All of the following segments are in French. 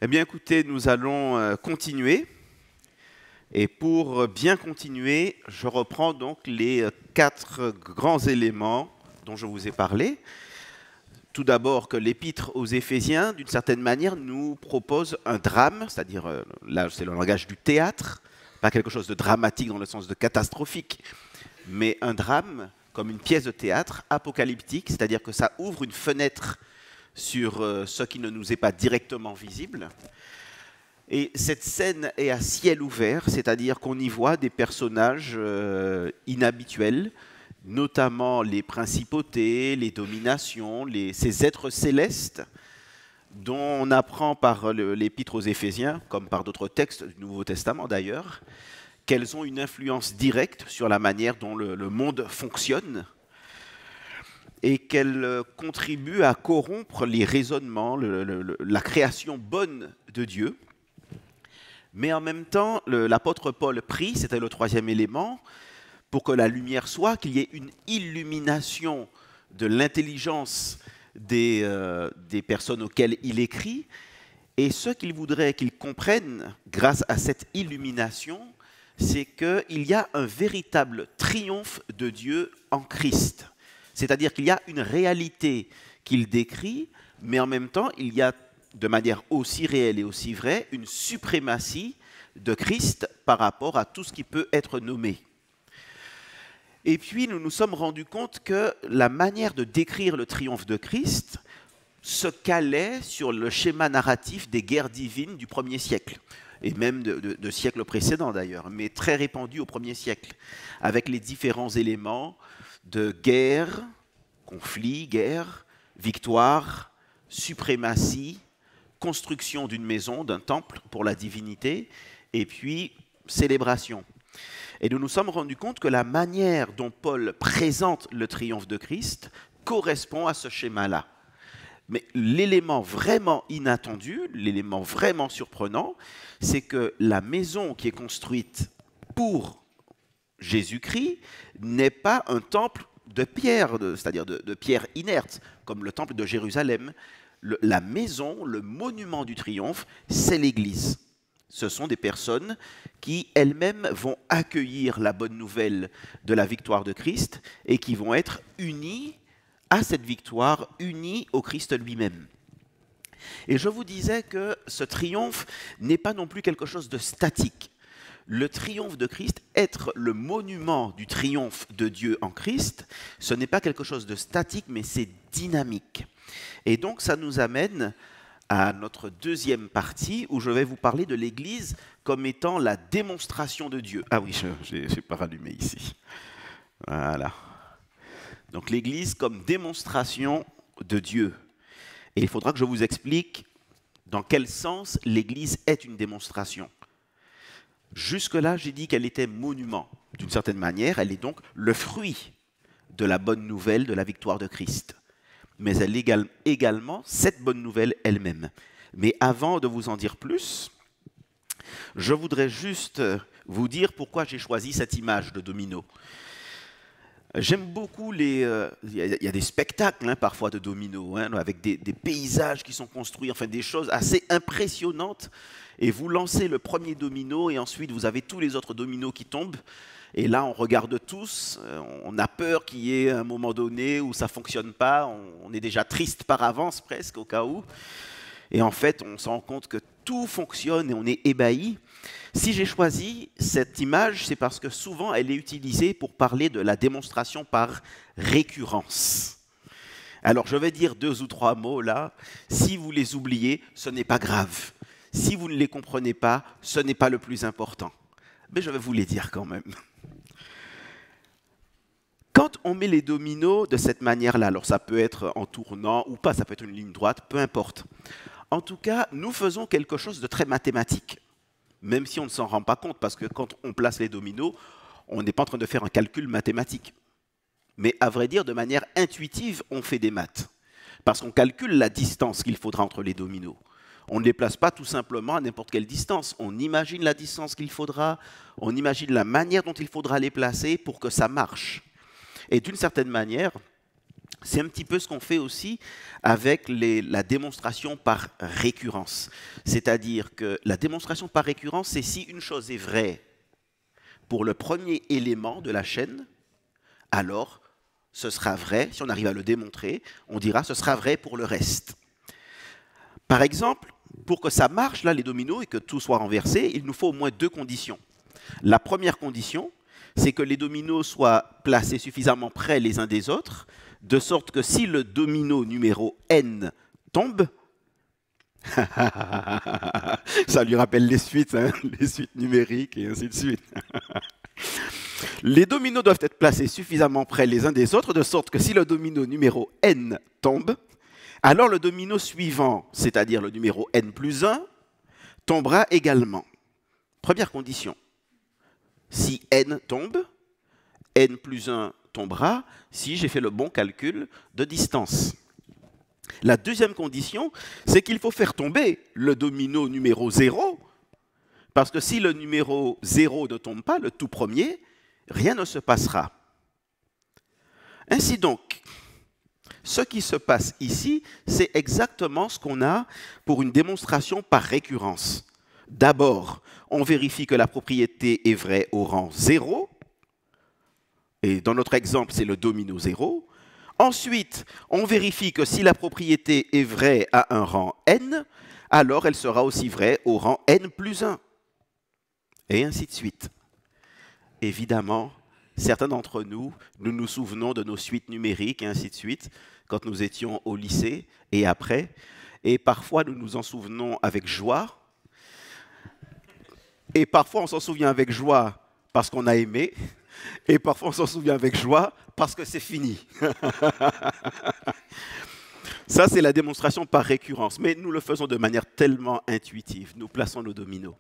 Eh bien, écoutez, nous allons continuer. Et pour bien continuer, je reprends donc les 4 grands éléments dont je vous ai parlé. Tout d'abord que l'épître aux Éphésiens, d'une certaine manière, nous propose un drame, c'est-à-dire, là c'est le langage du théâtre, pas quelque chose de dramatique dans le sens de catastrophique, mais un drame comme une pièce de théâtre apocalyptique, c'est-à-dire que ça ouvre une fenêtre sur ce qui ne nous est pas directement visible. Et cette scène est à ciel ouvert, c'est-à-dire qu'on y voit des personnages inhabituels, notamment les principautés, les dominations, ces êtres célestes dont on apprend par l'épître aux Éphésiens, comme par d'autres textes du Nouveau Testament d'ailleurs, qu'elles ont une influence directe sur la manière dont le monde fonctionne et qu'elles contribuent à corrompre les raisonnements, la création bonne de Dieu. Mais en même temps, l'apôtre Paul prie, c'était le 3e élément, pour que la lumière soit, qu'il y ait une illumination de l'intelligence des personnes auxquelles il écrit. Et ce qu'il voudrait qu'ils comprennent grâce à cette illumination, c'est qu'il y a un véritable triomphe de Dieu en Christ. C'est-à-dire qu'il y a une réalité qu'il décrit, mais en même temps, il y a de manière aussi réelle et aussi vraie, une suprématie de Christ par rapport à tout ce qui peut être nommé. Et puis, nous nous sommes rendus compte que la manière de décrire le triomphe de Christ se calait sur le schéma narratif des guerres divines du 1er siècle, et même de siècles précédents d'ailleurs, mais très répandu au 1er siècle, avec les différents éléments de guerre, conflit, guerre, victoire, suprématie, construction d'une maison, d'un temple pour la divinité, et puis célébration. Et nous nous sommes rendus compte que la manière dont Paul présente le triomphe de Christ correspond à ce schéma-là. Mais l'élément vraiment inattendu, l'élément vraiment surprenant, c'est que la maison qui est construite pour Jésus-Christ n'est pas un temple de pierre, c'est-à-dire de pierre inerte, comme le temple de Jérusalem. La maison, le monument du triomphe, c'est l'Église. Ce sont des personnes qui elles-mêmes vont accueillir la bonne nouvelle de la victoire de Christ et qui vont être unies à cette victoire, unies au Christ lui-même. Et je vous disais que ce triomphe n'est pas non plus quelque chose de statique. Le triomphe de Christ, être le monument du triomphe de Dieu en Christ, ce n'est pas quelque chose de statique, mais c'est dynamique. Et donc ça nous amène à notre deuxième partie où je vais vous parler de l'Église comme étant la démonstration de Dieu. Ah oui, je n'ai pas rallumé ici. Voilà. Donc l'Église comme démonstration de Dieu. Et il faudra que je vous explique dans quel sens l'Église est une démonstration. Jusque-là, j'ai dit qu'elle était monument. D'une certaine manière, elle est donc le fruit de la bonne nouvelle de la victoire de Christ. Mais elle est également cette bonne nouvelle elle-même. Mais avant de vous en dire plus, je voudrais juste vous dire pourquoi j'ai choisi cette image de domino. J'aime beaucoup il y a des spectacles parfois de dominos, avec des paysages qui sont construits, enfin des choses assez impressionnantes. Et vous lancez le premier domino et ensuite vous avez tous les autres dominos qui tombent. Et là, on regarde tous, on a peur qu'il y ait un moment donné où ça ne fonctionne pas, on est déjà triste par avance presque au cas où. Et en fait, on se rend compte que tout fonctionne et on est ébahi. Si j'ai choisi cette image, c'est parce que souvent elle est utilisée pour parler de la démonstration par récurrence. Alors je vais dire 2 ou 3 mots là. Si vous les oubliez, ce n'est pas grave. Si vous ne les comprenez pas, ce n'est pas le plus important. Mais je vais vous les dire quand même. Quand on met les dominos de cette manière-là, alors ça peut être en tournant ou pas, ça peut être une ligne droite, peu importe. En tout cas, nous faisons quelque chose de très mathématique, même si on ne s'en rend pas compte, parce que quand on place les dominos, on n'est pas en train de faire un calcul mathématique. Mais à vrai dire, de manière intuitive, on fait des maths, parce qu'on calcule la distance qu'il faudra entre les dominos. On ne les place pas tout simplement à n'importe quelle distance. On imagine la distance qu'il faudra, on imagine la manière dont il faudra les placer pour que ça marche. Et d'une certaine manière, C'est un petit peu ce qu'on fait aussi avec la démonstration par récurrence. C'est-à-dire que la démonstration par récurrence, c'est si une chose est vraie pour le premier élément de la chaîne, alors ce sera vrai, si on arrive à le démontrer, on dira ce sera vrai pour le reste. Par exemple, pour que ça marche, là, les dominos, et que tout soit renversé, il nous faut au moins deux conditions. La première condition, c'est que les dominos soient placés suffisamment près les uns des autres, de sorte que si le domino numéro n tombe, ça lui rappelle les suites, hein, les suites numériques et ainsi de suite. Les dominos doivent être placés suffisamment près les uns des autres, de sorte que si le domino numéro n tombe, alors le domino suivant, c'est-à-dire le numéro n plus 1, tombera également. Première condition. Si n tombe, n plus 1 tombera si j'ai fait le bon calcul de distance. La deuxième condition, c'est qu'il faut faire tomber le domino numéro 0, parce que si le numéro 0 ne tombe pas, le tout premier, rien ne se passera. Ainsi donc, ce qui se passe ici, c'est exactement ce qu'on a pour une démonstration par récurrence. D'abord, on vérifie que la propriété est vraie au rang 0, et dans notre exemple, c'est le domino 0. Ensuite, on vérifie que si la propriété est vraie à un rang n, alors elle sera aussi vraie au rang n plus 1. Et ainsi de suite. Évidemment, certains d'entre nous, nous nous souvenons de nos suites numériques et ainsi de suite, quand nous étions au lycée et après. Et parfois, nous nous en souvenons avec joie. Et parfois, on s'en souvient avec joie parce qu'on a aimé. Et parfois, on s'en souvient avec joie parce que c'est fini. Ça, c'est la démonstration par récurrence. Mais nous le faisons de manière tellement intuitive. Nous plaçons nos dominos.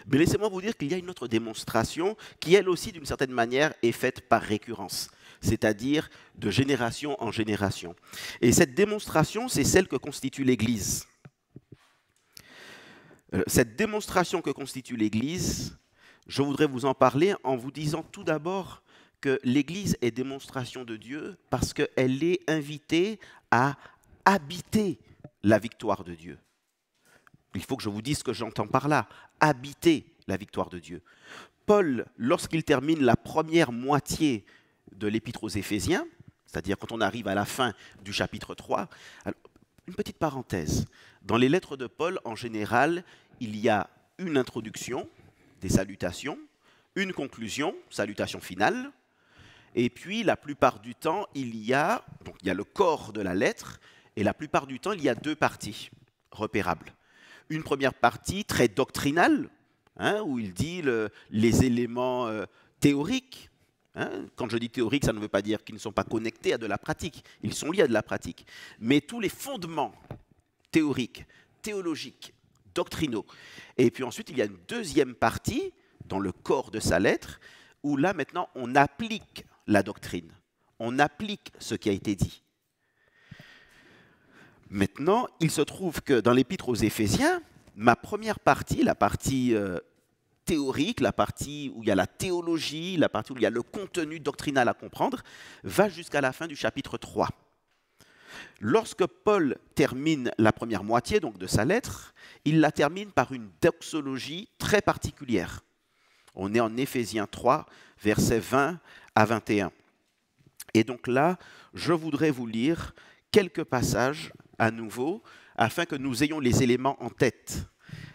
Mais laissez-moi vous dire qu'il y a une autre démonstration qui, elle aussi, d'une certaine manière, est faite par récurrence, c'est-à-dire de génération en génération. Et cette démonstration, c'est celle que constitue l'Église. Cette démonstration que constitue l'Église, je voudrais vous en parler en vous disant tout d'abord que l'Église est démonstration de Dieu parce qu'elle est invitée à habiter la victoire de Dieu. Il faut que je vous dise ce que j'entends par là. Habiter la victoire de Dieu. Paul, lorsqu'il termine la première moitié de l'Épître aux Éphésiens, c'est-à-dire quand on arrive à la fin du chapitre 3, alors, une petite parenthèse. Dans les lettres de Paul, en général, il y a une introduction, des salutations, une conclusion, salutation finale, et puis la plupart du temps, il y a le corps de la lettre, et la plupart du temps, il y a deux parties repérables. Une première partie très doctrinale, hein, où il dit les éléments théoriques. Hein. Quand je dis théorique, ça ne veut pas dire qu'ils ne sont pas connectés à de la pratique. Ils sont liés à de la pratique. Mais tous les fondements théoriques, théologiques, doctrinaux. Et puis ensuite, il y a une deuxième partie, dans le corps de sa lettre, où là, maintenant, on applique la doctrine. On applique ce qui a été dit. Maintenant, il se trouve que dans l'Épître aux Éphésiens, ma première partie, la partie théorique, la partie où il y a la théologie, la partie où il y a le contenu doctrinal à comprendre, va jusqu'à la fin du chapitre 3. Lorsque Paul termine la première moitié donc, de sa lettre, il la termine par une doxologie très particulière. On est en Éphésiens 3, versets 20 à 21. Et donc là, je voudrais vous lire quelques passages à nouveau, afin que nous ayons les éléments en tête.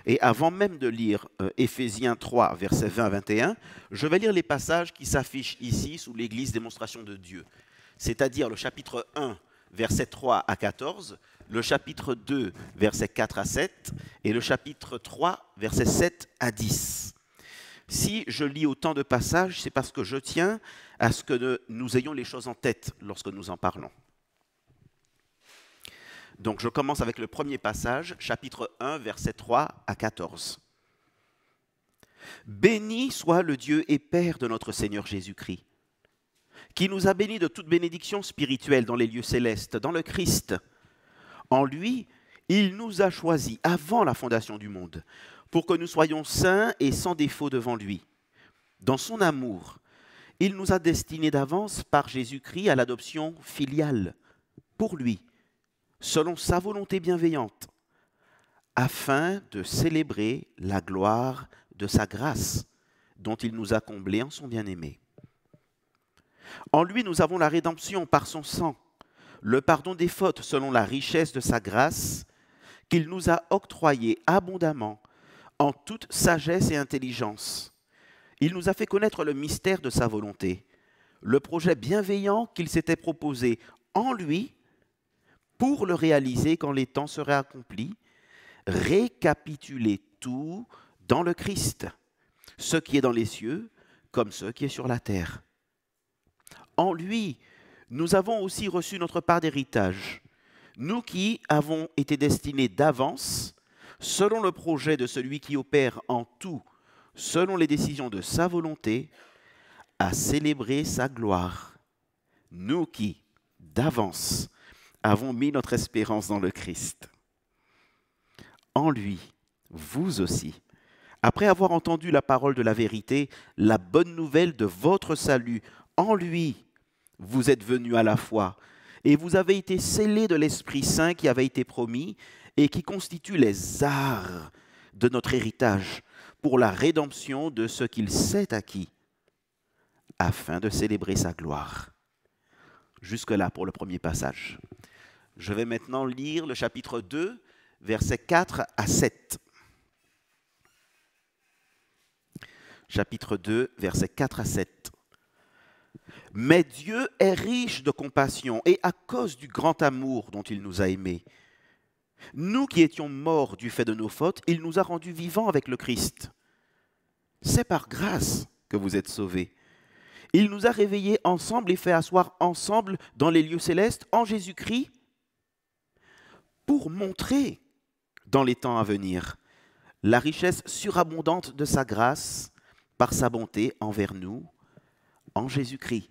Et avant même de lire Éphésiens 3, versets 20 à 21, je vais lire les passages qui s'affichent ici sous l'Église démonstration de Dieu. C'est-à-dire le chapitre 1, versets 3 à 14, le chapitre 2, versets 4 à 7, et le chapitre 3, versets 7 à 10. Si je lis autant de passages, c'est parce que je tiens à ce que nous ayons les choses en tête lorsque nous en parlons. Donc je commence avec le premier passage, chapitre 1, versets 3 à 14. « Béni soit le Dieu et Père de notre Seigneur Jésus-Christ, qui nous a bénis de toute bénédiction spirituelle dans les lieux célestes, dans le Christ. En lui, il nous a choisis avant la fondation du monde, pour que nous soyons saints et sans défaut devant lui. Dans son amour, il nous a destinés d'avance par Jésus-Christ à l'adoption filiale, pour lui, selon sa volonté bienveillante, afin de célébrer la gloire de sa grâce, dont il nous a comblés en son bien-aimé. En lui, nous avons la rédemption par son sang, le pardon des fautes selon la richesse de sa grâce, qu'il nous a octroyé abondamment en toute sagesse et intelligence. Il nous a fait connaître le mystère de sa volonté, le projet bienveillant qu'il s'était proposé en lui pour le réaliser quand les temps seraient accomplis, récapituler tout dans le Christ, ce qui est dans les cieux comme ce qui est sur la terre. En lui, nous avons aussi reçu notre part d'héritage, nous qui avons été destinés d'avance, selon le projet de celui qui opère en tout, selon les décisions de sa volonté, à célébrer sa gloire. Nous qui, d'avance, avons mis notre espérance dans le Christ. En lui, vous aussi, après avoir entendu la parole de la vérité, la bonne nouvelle de votre salut, en lui, vous êtes venus à la foi, et vous avez été scellés de l'Esprit Saint qui avait été promis et qui constitue les arts de notre héritage pour la rédemption de ce qu'il s'est acquis, afin de célébrer sa gloire. Jusque-là pour le premier passage. Je vais maintenant lire le chapitre 2, versets 4 à 7. Chapitre 2, versets 4 à 7. Mais Dieu est riche de compassion et à cause du grand amour dont il nous a aimés, nous qui étions morts du fait de nos fautes, il nous a rendus vivants avec le Christ. C'est par grâce que vous êtes sauvés. Il nous a réveillés ensemble et fait asseoir ensemble dans les lieux célestes en Jésus-Christ pour montrer dans les temps à venir la richesse surabondante de sa grâce par sa bonté envers nous en Jésus-Christ.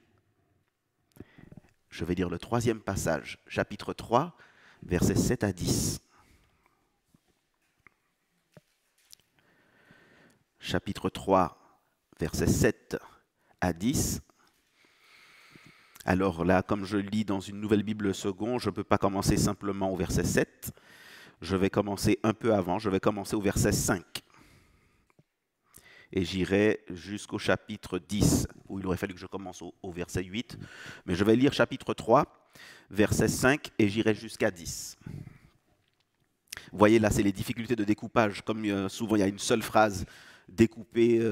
Je vais lire le troisième passage, chapitre 3, versets 7 à 10. Chapitre 3, versets 7 à 10. Alors là, comme je lis dans une nouvelle Bible seconde, je ne peux pas commencer simplement au verset 7. Je vais commencer un peu avant, je vais commencer au verset 5. Et j'irai jusqu'au chapitre 10, où il aurait fallu que je commence au verset 8. Mais je vais lire chapitre 3, verset 5, et j'irai jusqu'à 10. Vous voyez, là, c'est les difficultés de découpage. Comme souvent, il y a une seule phrase découpée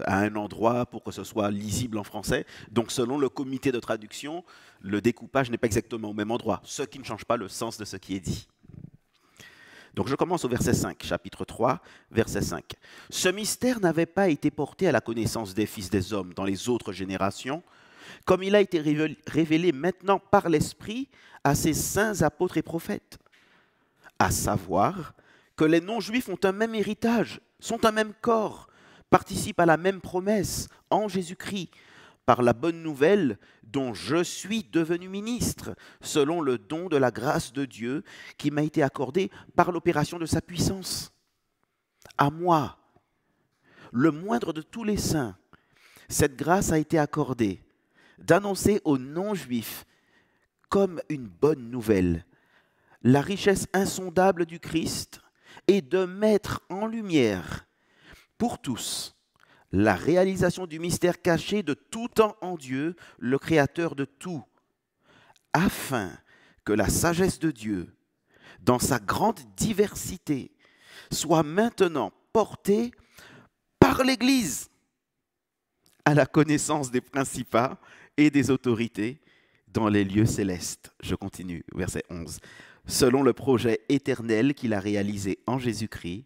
à un endroit pour que ce soit lisible en français. Donc, selon le comité de traduction, le découpage n'est pas exactement au même endroit, ce qui ne change pas le sens de ce qui est dit. Donc je commence au verset 5, chapitre 3, verset 5. « Ce mystère n'avait pas été porté à la connaissance des fils des hommes dans les autres générations, comme il a été révélé maintenant par l'Esprit à ses saints apôtres et prophètes, à savoir que les non-juifs ont un même héritage, sont un même corps, participent à la même promesse en Jésus-Christ, par la bonne nouvelle dont je suis devenu ministre, selon le don de la grâce de Dieu qui m'a été accordé par l'opération de sa puissance. À moi, le moindre de tous les saints, cette grâce a été accordée d'annoncer aux non-juifs comme une bonne nouvelle la richesse insondable du Christ et de mettre en lumière pour tous la réalisation du mystère caché de tout temps en Dieu, le Créateur de tout, afin que la sagesse de Dieu, dans sa grande diversité, soit maintenant portée par l'Église à la connaissance des principats et des autorités dans les lieux célestes. Je continue, verset 11. Selon le projet éternel qu'il a réalisé en Jésus-Christ,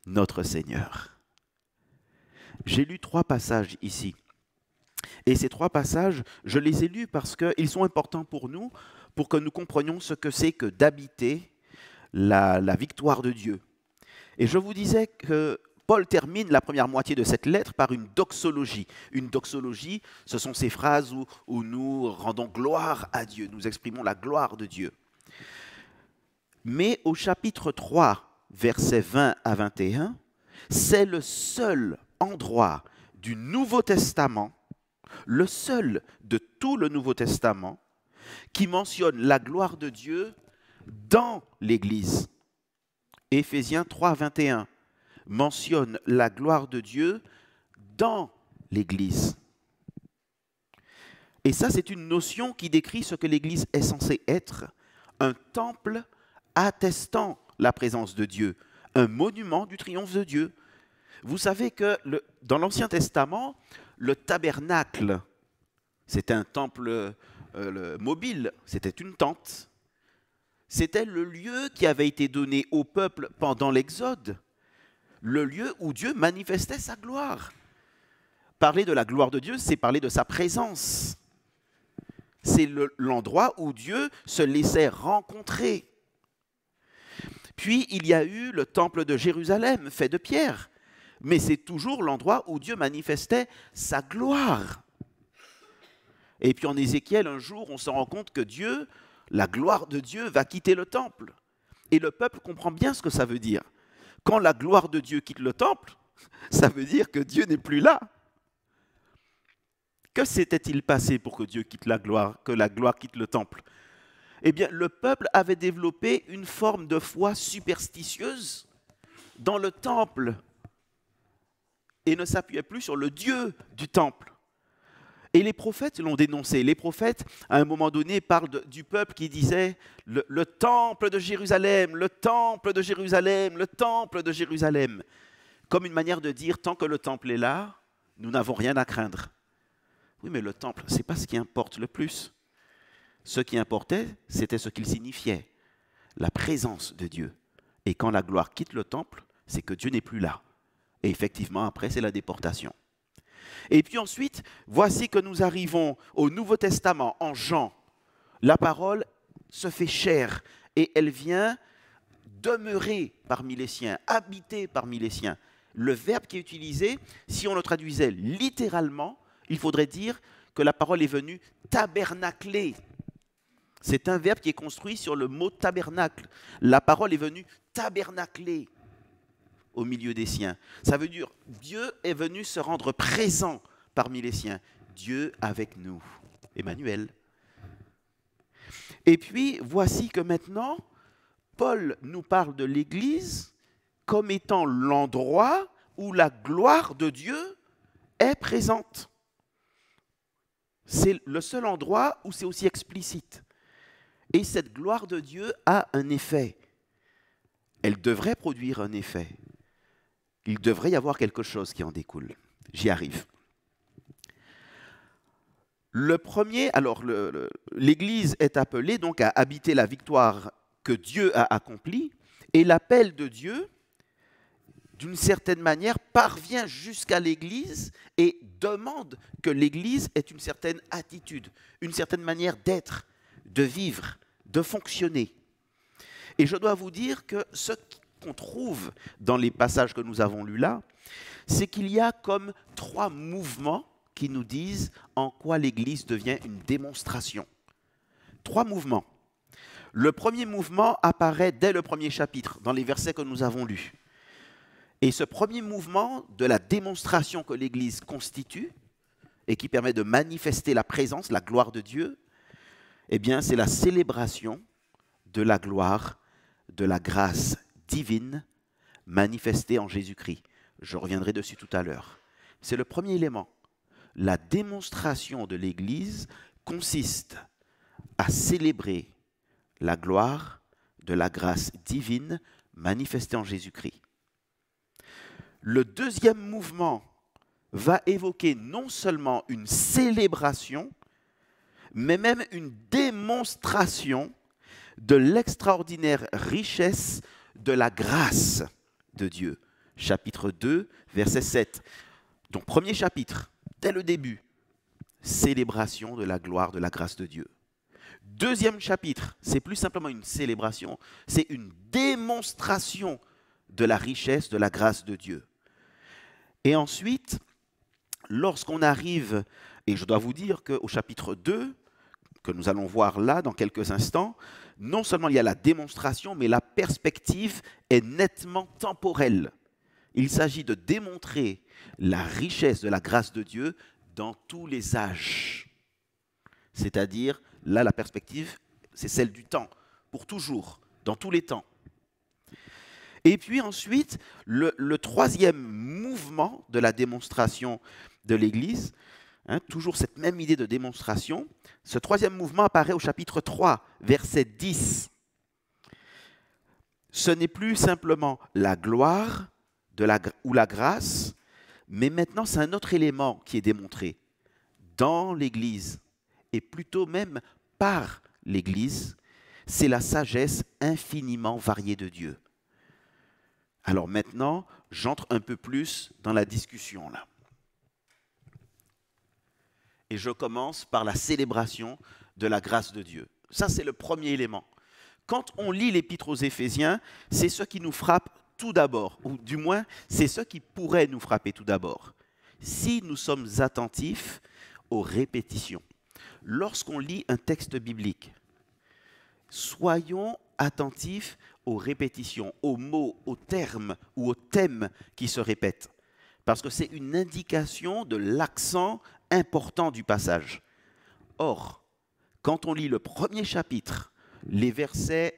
notre Seigneur. J'ai lu 3 passages ici. Et ces 3 passages, je les ai lus parce qu'ils sont importants pour nous, pour que nous comprenions ce que c'est que d'habiter la victoire de Dieu. Et je vous disais que Paul termine la première moitié de cette lettre par une doxologie. Une doxologie, ce sont ces phrases où nous rendons gloire à Dieu, nous exprimons la gloire de Dieu. Mais au chapitre 3, versets 20 à 21, c'est le seul endroit du Nouveau Testament, le seul de tout le Nouveau Testament, qui mentionne la gloire de Dieu dans l'Église. Éphésiens 3, 21 mentionne la gloire de Dieu dans l'Église. Et ça, c'est une notion qui décrit ce que l'Église est censée être, un temple attestant la présence de Dieu, un monument du triomphe de Dieu. Vous savez que dans l'Ancien Testament, le tabernacle, c'était un temple mobile, c'était une tente. C'était le lieu qui avait été donné au peuple pendant l'Exode, le lieu où Dieu manifestait sa gloire. Parler de la gloire de Dieu, c'est parler de sa présence. C'est l'endroit où Dieu se laissait rencontrer. Puis il y a eu le temple de Jérusalem, fait de pierre, mais c'est toujours l'endroit où Dieu manifestait sa gloire. Et puis en Ézéchiel, un jour, on se rend compte que Dieu, la gloire de Dieu, va quitter le temple. Et le peuple comprend bien ce que ça veut dire. Quand la gloire de Dieu quitte le temple, ça veut dire que Dieu n'est plus là. Que s'était-il passé pour que Dieu quitte la gloire, que la gloire quitte le temple? Eh bien, le peuple avait développé une forme de foi superstitieuse dans le temple et ne s'appuyait plus sur le Dieu du temple. Et les prophètes l'ont dénoncé. Les prophètes, à un moment donné, parlent du peuple qui disait le temple de Jérusalem, le temple de Jérusalem, le temple de Jérusalem. Comme une manière de dire, tant que le temple est là, nous n'avons rien à craindre. Oui, mais le temple, ce n'est pas ce qui importe le plus. Ce qui importait, c'était ce qu'il signifiait, la présence de Dieu. Et quand la gloire quitte le temple, c'est que Dieu n'est plus là. Et effectivement, après, c'est la déportation. Et puis ensuite, voici que nous arrivons au Nouveau Testament, en Jean. La parole se fait chair et elle vient demeurer parmi les siens, habiter parmi les siens. Le verbe qui est utilisé, si on le traduisait littéralement, il faudrait dire que la parole est venue tabernacler. C'est un verbe qui est construit sur le mot tabernacle. La parole est venue tabernacler au milieu des siens. Ça veut dire Dieu est venu se rendre présent parmi les siens. Dieu avec nous. Emmanuel. Et puis, voici que maintenant, Paul nous parle de l'Église comme étant l'endroit où la gloire de Dieu est présente. C'est le seul endroit où c'est aussi explicite. Et cette gloire de Dieu a un effet. Elle devrait produire un effet. Il devrait y avoir quelque chose qui en découle. J'y arrive. Le premier, alors l'Église est appelée donc à habiter la victoire que Dieu a accomplie, et l'appel de Dieu, d'une certaine manière, parvient jusqu'à l'Église et demande que l'Église ait une certaine attitude, une certaine manière d'être, de vivre, de fonctionner. Et je dois vous dire que ce qu'on trouve dans les passages que nous avons lus là, c'est qu'il y a comme 3 mouvements qui nous disent en quoi l'Église devient une démonstration. 3 mouvements. Le premier mouvement apparaît dès le premier chapitre, dans les versets que nous avons lus. Et ce premier mouvement de la démonstration que l'Église constitue et qui permet de manifester la présence, la gloire de Dieu, eh bien, c'est la célébration de la gloire, de la grâce divine manifestée en Jésus-Christ. Je reviendrai dessus tout à l'heure. C'est le premier élément. La démonstration de l'Église consiste à célébrer la gloire de la grâce divine manifestée en Jésus-Christ. Le deuxième mouvement va évoquer non seulement une célébration, mais même une démonstration de l'extraordinaire richesse de la grâce de Dieu. Chapitre 2, verset 7. Donc, premier chapitre, dès le début, célébration de la gloire, de la grâce de Dieu. Deuxième chapitre, c'est plus simplement une célébration, c'est une démonstration de la richesse, de la grâce de Dieu. Et ensuite, lorsqu'on arrive, et je dois vous dire qu'au chapitre 2, que nous allons voir là dans quelques instants, non seulement il y a la démonstration, mais la perspective est nettement temporelle. Il s'agit de démontrer la richesse de la grâce de Dieu dans tous les âges, c'est-à-dire Là, la perspective, c'est celle du temps, pour toujours, dans tous les temps. Et puis ensuite, le troisième mouvement de la démonstration de l'Église, toujours cette même idée de démonstration, ce troisième mouvement apparaît au chapitre 3, verset 10. Ce n'est plus simplement la gloire ou la grâce, mais maintenant c'est un autre élément qui est démontré dans l'Église, et plutôt même par l'Église, c'est la sagesse infiniment variée de Dieu. Alors maintenant, j'entre un peu plus dans la discussion là. Et je commence par la célébration de la grâce de Dieu. Ça, c'est le premier élément. Quand on lit l'Épître aux Éphésiens, c'est ce qui nous frappe tout d'abord, ou du moins, c'est ce qui pourrait nous frapper tout d'abord. Si nous sommes attentifs aux répétitions, lorsqu'on lit un texte biblique, soyons attentifs aux répétitions, aux mots, aux termes ou aux thèmes qui se répètent, parce que c'est une indication de l'accent important du passage. Or, quand on lit le premier chapitre, les versets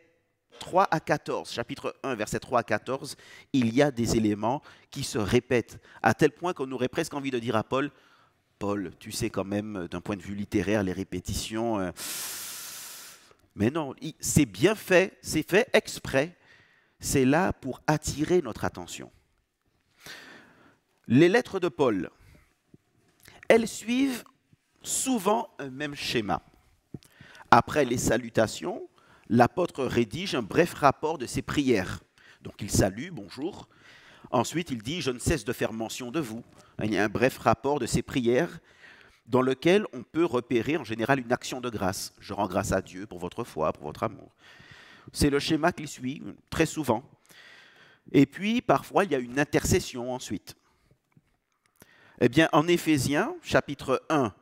3 à 14, chapitre 1, versets 3 à 14, il y a des éléments qui se répètent, à tel point qu'on aurait presque envie de dire à Paul, Paul, tu sais quand même, d'un point de vue littéraire, les répétitions... Mais non, c'est bien fait, c'est fait exprès. C'est là pour attirer notre attention. Les lettres de Paul, elles suivent souvent un même schéma. Après les salutations, l'apôtre rédige un bref rapport de ses prières. Donc il salue, bonjour. Ensuite, il dit, je ne cesse de faire mention de vous. Il y a un bref rapport de ses prières dans lequel on peut repérer en général une action de grâce. Je rends grâce à Dieu pour votre foi, pour votre amour. C'est le schéma qu'il suit très souvent. Et puis, parfois, il y a une intercession ensuite. Eh bien, en Éphésiens, chapitre 1,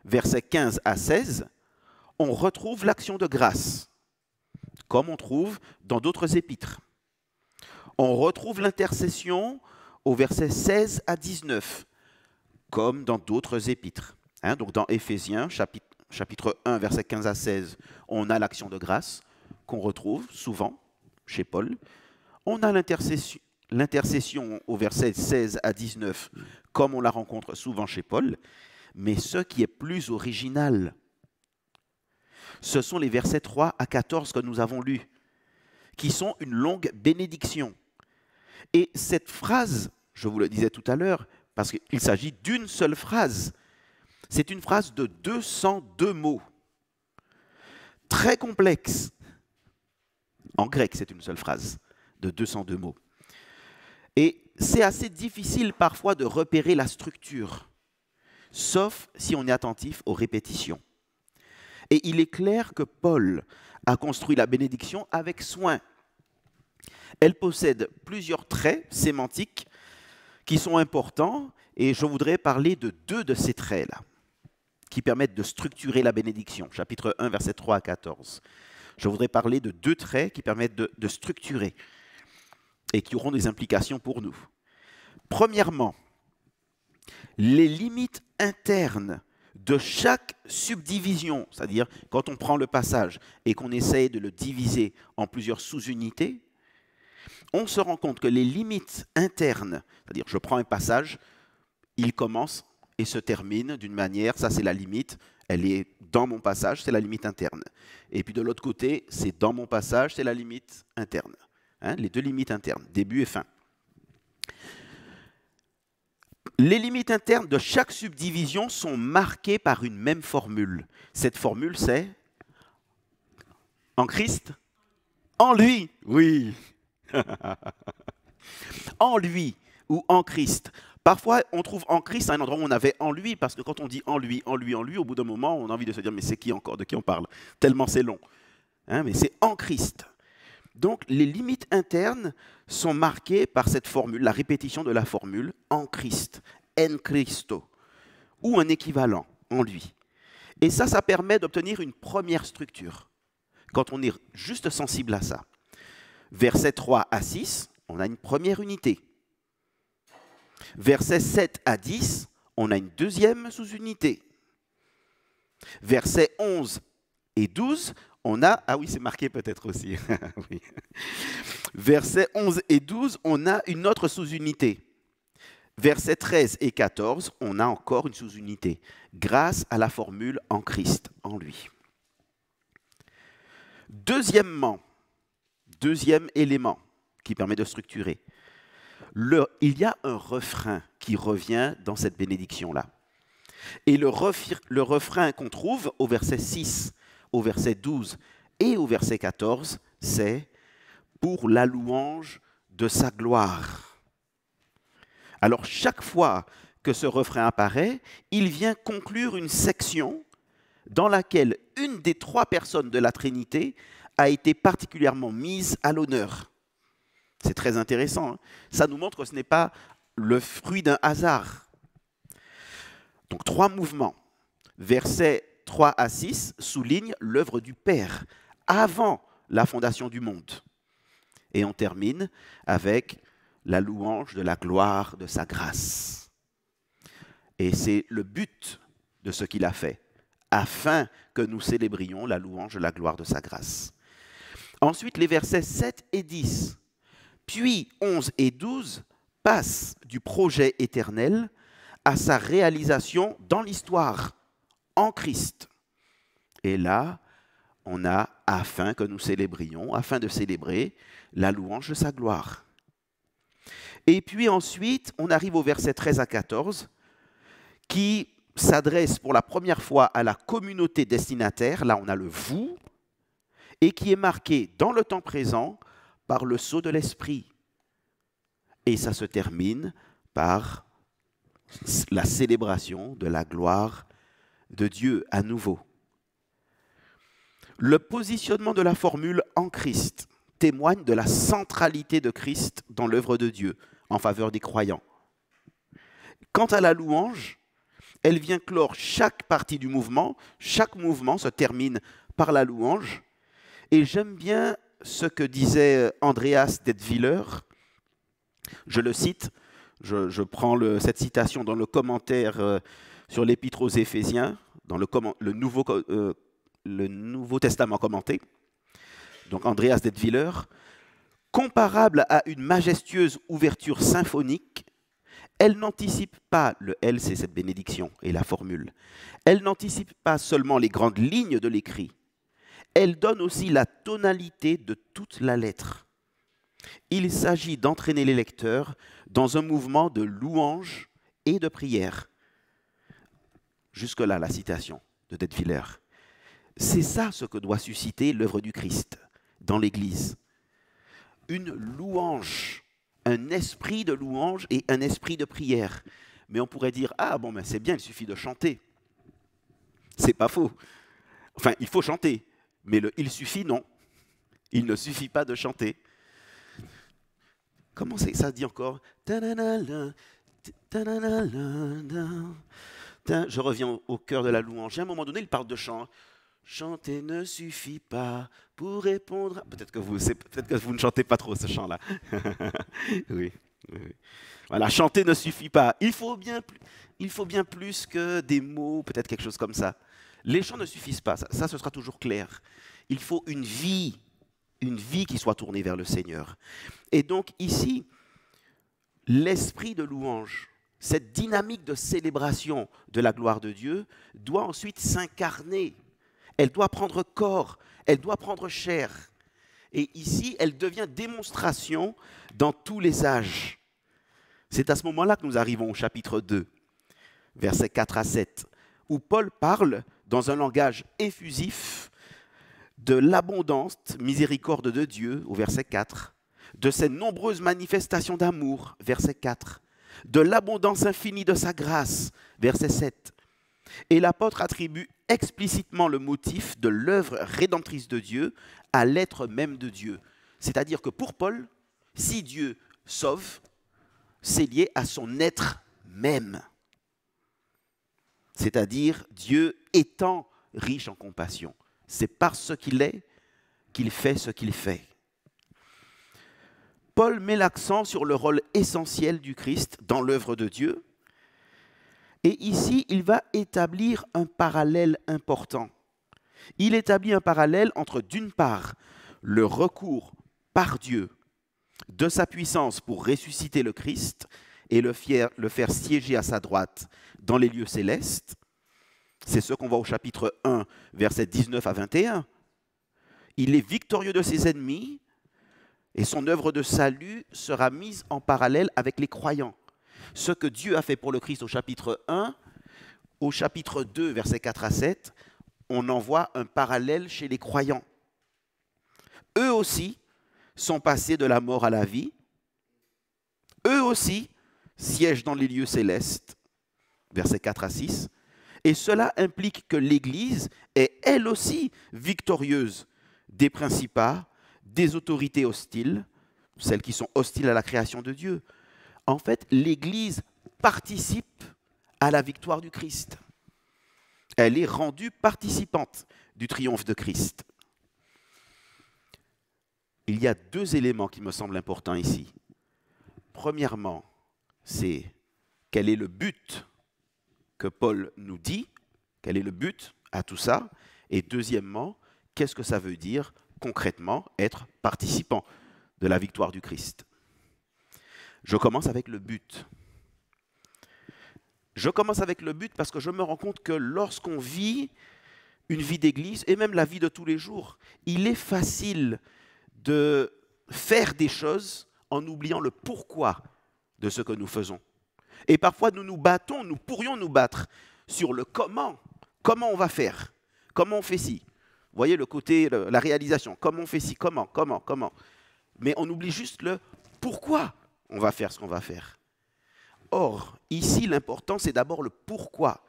versets 15 à 16, on retrouve l'action de grâce, comme on trouve dans d'autres épîtres. On retrouve l'intercession au verset 16 à 19, comme dans d'autres épîtres. Donc dans Éphésiens, chapitre 1, verset 15 à 16, on a l'action de grâce qu'on retrouve souvent chez Paul. On a l'intercession au verset 16 à 19, comme on la rencontre souvent chez Paul. Mais ce qui est plus original, ce sont les versets 3 à 14 que nous avons lus, qui sont une longue bénédiction. Et cette phrase, je vous le disais tout à l'heure, parce qu'il s'agit d'une seule phrase, c'est une phrase de 202 mots, très complexe. En grec, c'est une seule phrase de 202 mots. Et c'est assez difficile parfois de repérer la structure, sauf si on est attentif aux répétitions. Et il est clair que Paul a construit la bénédiction avec soin. Elle possède plusieurs traits sémantiques qui sont importants, et je voudrais parler de deux de ces traits-là, qui permettent de structurer la bénédiction. Chapitre 1, versets 3 à 14. Je voudrais parler de deux traits qui permettent de structurer et qui auront des implications pour nous. Premièrement, les limites internes de chaque subdivision, c'est-à-dire quand on prend le passage et qu'on essaye de le diviser en plusieurs sous-unités, on se rend compte que les limites internes, c'est-à-dire je prends un passage, il commence et se termine d'une manière, ça c'est la limite, elle est dans mon passage, c'est la limite interne. Et puis de l'autre côté, c'est dans mon passage, c'est la limite interne. Les deux limites internes, début et fin. Les limites internes de chaque subdivision sont marquées par une même formule. Cette formule, c'est en Christ, en lui, oui. En lui ou en Christ. Parfois, on trouve en Christ à un endroit où on avait en lui, parce que quand on dit en lui, au bout d'un moment, on a envie de se dire, mais c'est qui encore, de qui on parle? Tellement c'est long. Mais c'est en Christ. Donc, les limites internes sont marquées par cette formule, la répétition de la formule en Christ, en Christo, ou un équivalent, en lui. Et ça permet d'obtenir une première structure, quand on est juste sensible à ça. Versets 3 à 6, on a une première unité. Versets 7 à 10, on a une deuxième sous-unité. Versets 11 et 12, on a... Ah oui, c'est marqué peut-être aussi. Oui. Versets 11 et 12, on a une autre sous-unité. Versets 13 et 14, on a encore une sous-unité, grâce à la formule en Christ, en lui. Deuxièmement, deuxième élément qui permet de structurer, il y a un refrain qui revient dans cette bénédiction-là. Et le refrain qu'on trouve au verset 6, au verset 12 et au verset 14, c'est « pour la louange de sa gloire ». Alors, chaque fois que ce refrain apparaît, il vient conclure une section dans laquelle une des trois personnes de la Trinité a été particulièrement mise à l'honneur. C'est très intéressant, hein. Ça nous montre que ce n'est pas le fruit d'un hasard. Donc, trois mouvements. Versets 3 à 6 soulignent l'œuvre du Père avant la fondation du monde. Et on termine avec la louange de la gloire de sa grâce. Et c'est le but de ce qu'il a fait, afin que nous célébrions la louange de la gloire de sa grâce. Ensuite, les versets 7 et 10, puis 11 et 12 passent du projet éternel à sa réalisation dans l'histoire, en Christ. Et là, on a afin que nous célébrions, afin de célébrer la louange de sa gloire. Et puis ensuite, on arrive au verset 13 à 14, qui s'adresse pour la première fois à la communauté destinataire, là on a le « vous », et qui est marqué dans le temps présent par le sceau de l'Esprit. Et ça se termine par la célébration de la gloire de Dieu à nouveau. Le positionnement de la formule « en Christ » témoigne de la centralité de Christ dans l'œuvre de Dieu en faveur des croyants. Quant à la louange, elle vient clore chaque partie du mouvement. Chaque mouvement se termine par la louange. Et j'aime bien ce que disait Andreas Detwiller. Je le cite, je prends cette citation dans le commentaire sur l'Épître aux Éphésiens, dans le Nouveau Testament commenté. Donc Andreas Detwiller, comparable à une majestueuse ouverture symphonique, elle n'anticipe pas, le L c'est cette bénédiction et la formule, elle n'anticipe pas seulement les grandes lignes de l'écrit, elle donne aussi la tonalité de toute la lettre. Il s'agit d'entraîner les lecteurs dans un mouvement de louange et de prière. Jusque-là, la citation de Detwiller. C'est ça ce que doit susciter l'œuvre du Christ dans l'Église. Une louange, un esprit de louange et un esprit de prière. Mais on pourrait dire, ah bon, ben c'est bien, il suffit de chanter. C'est pas faux. Enfin, il faut chanter, mais il suffit, non. Il ne suffit pas de chanter. Comment ça dit encore? Je reviens au cœur de la louange. À un moment donné, il parle de chant. Chanter ne suffit pas pour répondre. Peut-être que vous ne chantez pas trop ce chant-là. Oui, oui. Voilà, chanter ne suffit pas. Il faut bien plus que des mots, peut-être quelque chose comme ça. Les chants ne suffisent pas. Ça, ce sera toujours clair. Il faut une vie qui soit tournée vers le Seigneur. Et donc ici, l'esprit de louange, cette dynamique de célébration de la gloire de Dieu, doit ensuite s'incarner. Elle doit prendre corps, elle doit prendre chair. Et ici, elle devient démonstration dans tous les âges. C'est à ce moment-là que nous arrivons au chapitre 2, versets 4 à 7, où Paul parle dans un langage effusif de l'abondance miséricorde de Dieu, au verset 4, de ses nombreuses manifestations d'amour, verset 4, de l'abondance infinie de sa grâce, verset 7. Et l'apôtre attribue explicitement le motif de l'œuvre rédemptrice de Dieu à l'être même de Dieu. C'est-à-dire que pour Paul, si Dieu sauve, c'est lié à son être même. C'est-à-dire Dieu étant riche en compassion. C'est parce qu'il est qu'il fait ce qu'il fait. Paul met l'accent sur le rôle essentiel du Christ dans l'œuvre de Dieu. Et ici, il va établir un parallèle important. Il établit un parallèle entre, d'une part, le recours par Dieu de sa puissance pour ressusciter le Christ et le faire siéger à sa droite dans les lieux célestes. C'est ce qu'on voit au chapitre 1, versets 19 à 21. Il est victorieux de ses ennemis et son œuvre de salut sera mise en parallèle avec les croyants. Ce que Dieu a fait pour le Christ au chapitre 1, au chapitre 2, versets 4 à 7, on en voit un parallèle chez les croyants. Eux aussi sont passés de la mort à la vie. Eux aussi siègent dans les lieux célestes, versets 4 à 6. Et cela implique que l'Église est elle aussi victorieuse des principats, des autorités hostiles, celles qui sont hostiles à la création de Dieu. En fait, l'Église participe à la victoire du Christ. Elle est rendue participante du triomphe de Christ. Il y a deux éléments qui me semblent importants ici. Premièrement, c'est quel est le but que Paul nous dit, quel est le but à tout ça, et deuxièmement, qu'est-ce que ça veut dire concrètement être participant de la victoire du Christ. Je commence avec le but. Je commence avec le but parce que je me rends compte que lorsqu'on vit une vie d'église, et même la vie de tous les jours, il est facile de faire des choses en oubliant le pourquoi de ce que nous faisons. Et parfois, nous nous battons, nous pourrions nous battre sur le comment. Comment on va faire? Comment on fait ci? Vous voyez le côté, la réalisation. Comment on fait ci? Comment? Mais on oublie juste le pourquoi on va faire ce qu'on va faire. Or, ici, l'important, c'est d'abord le pourquoi.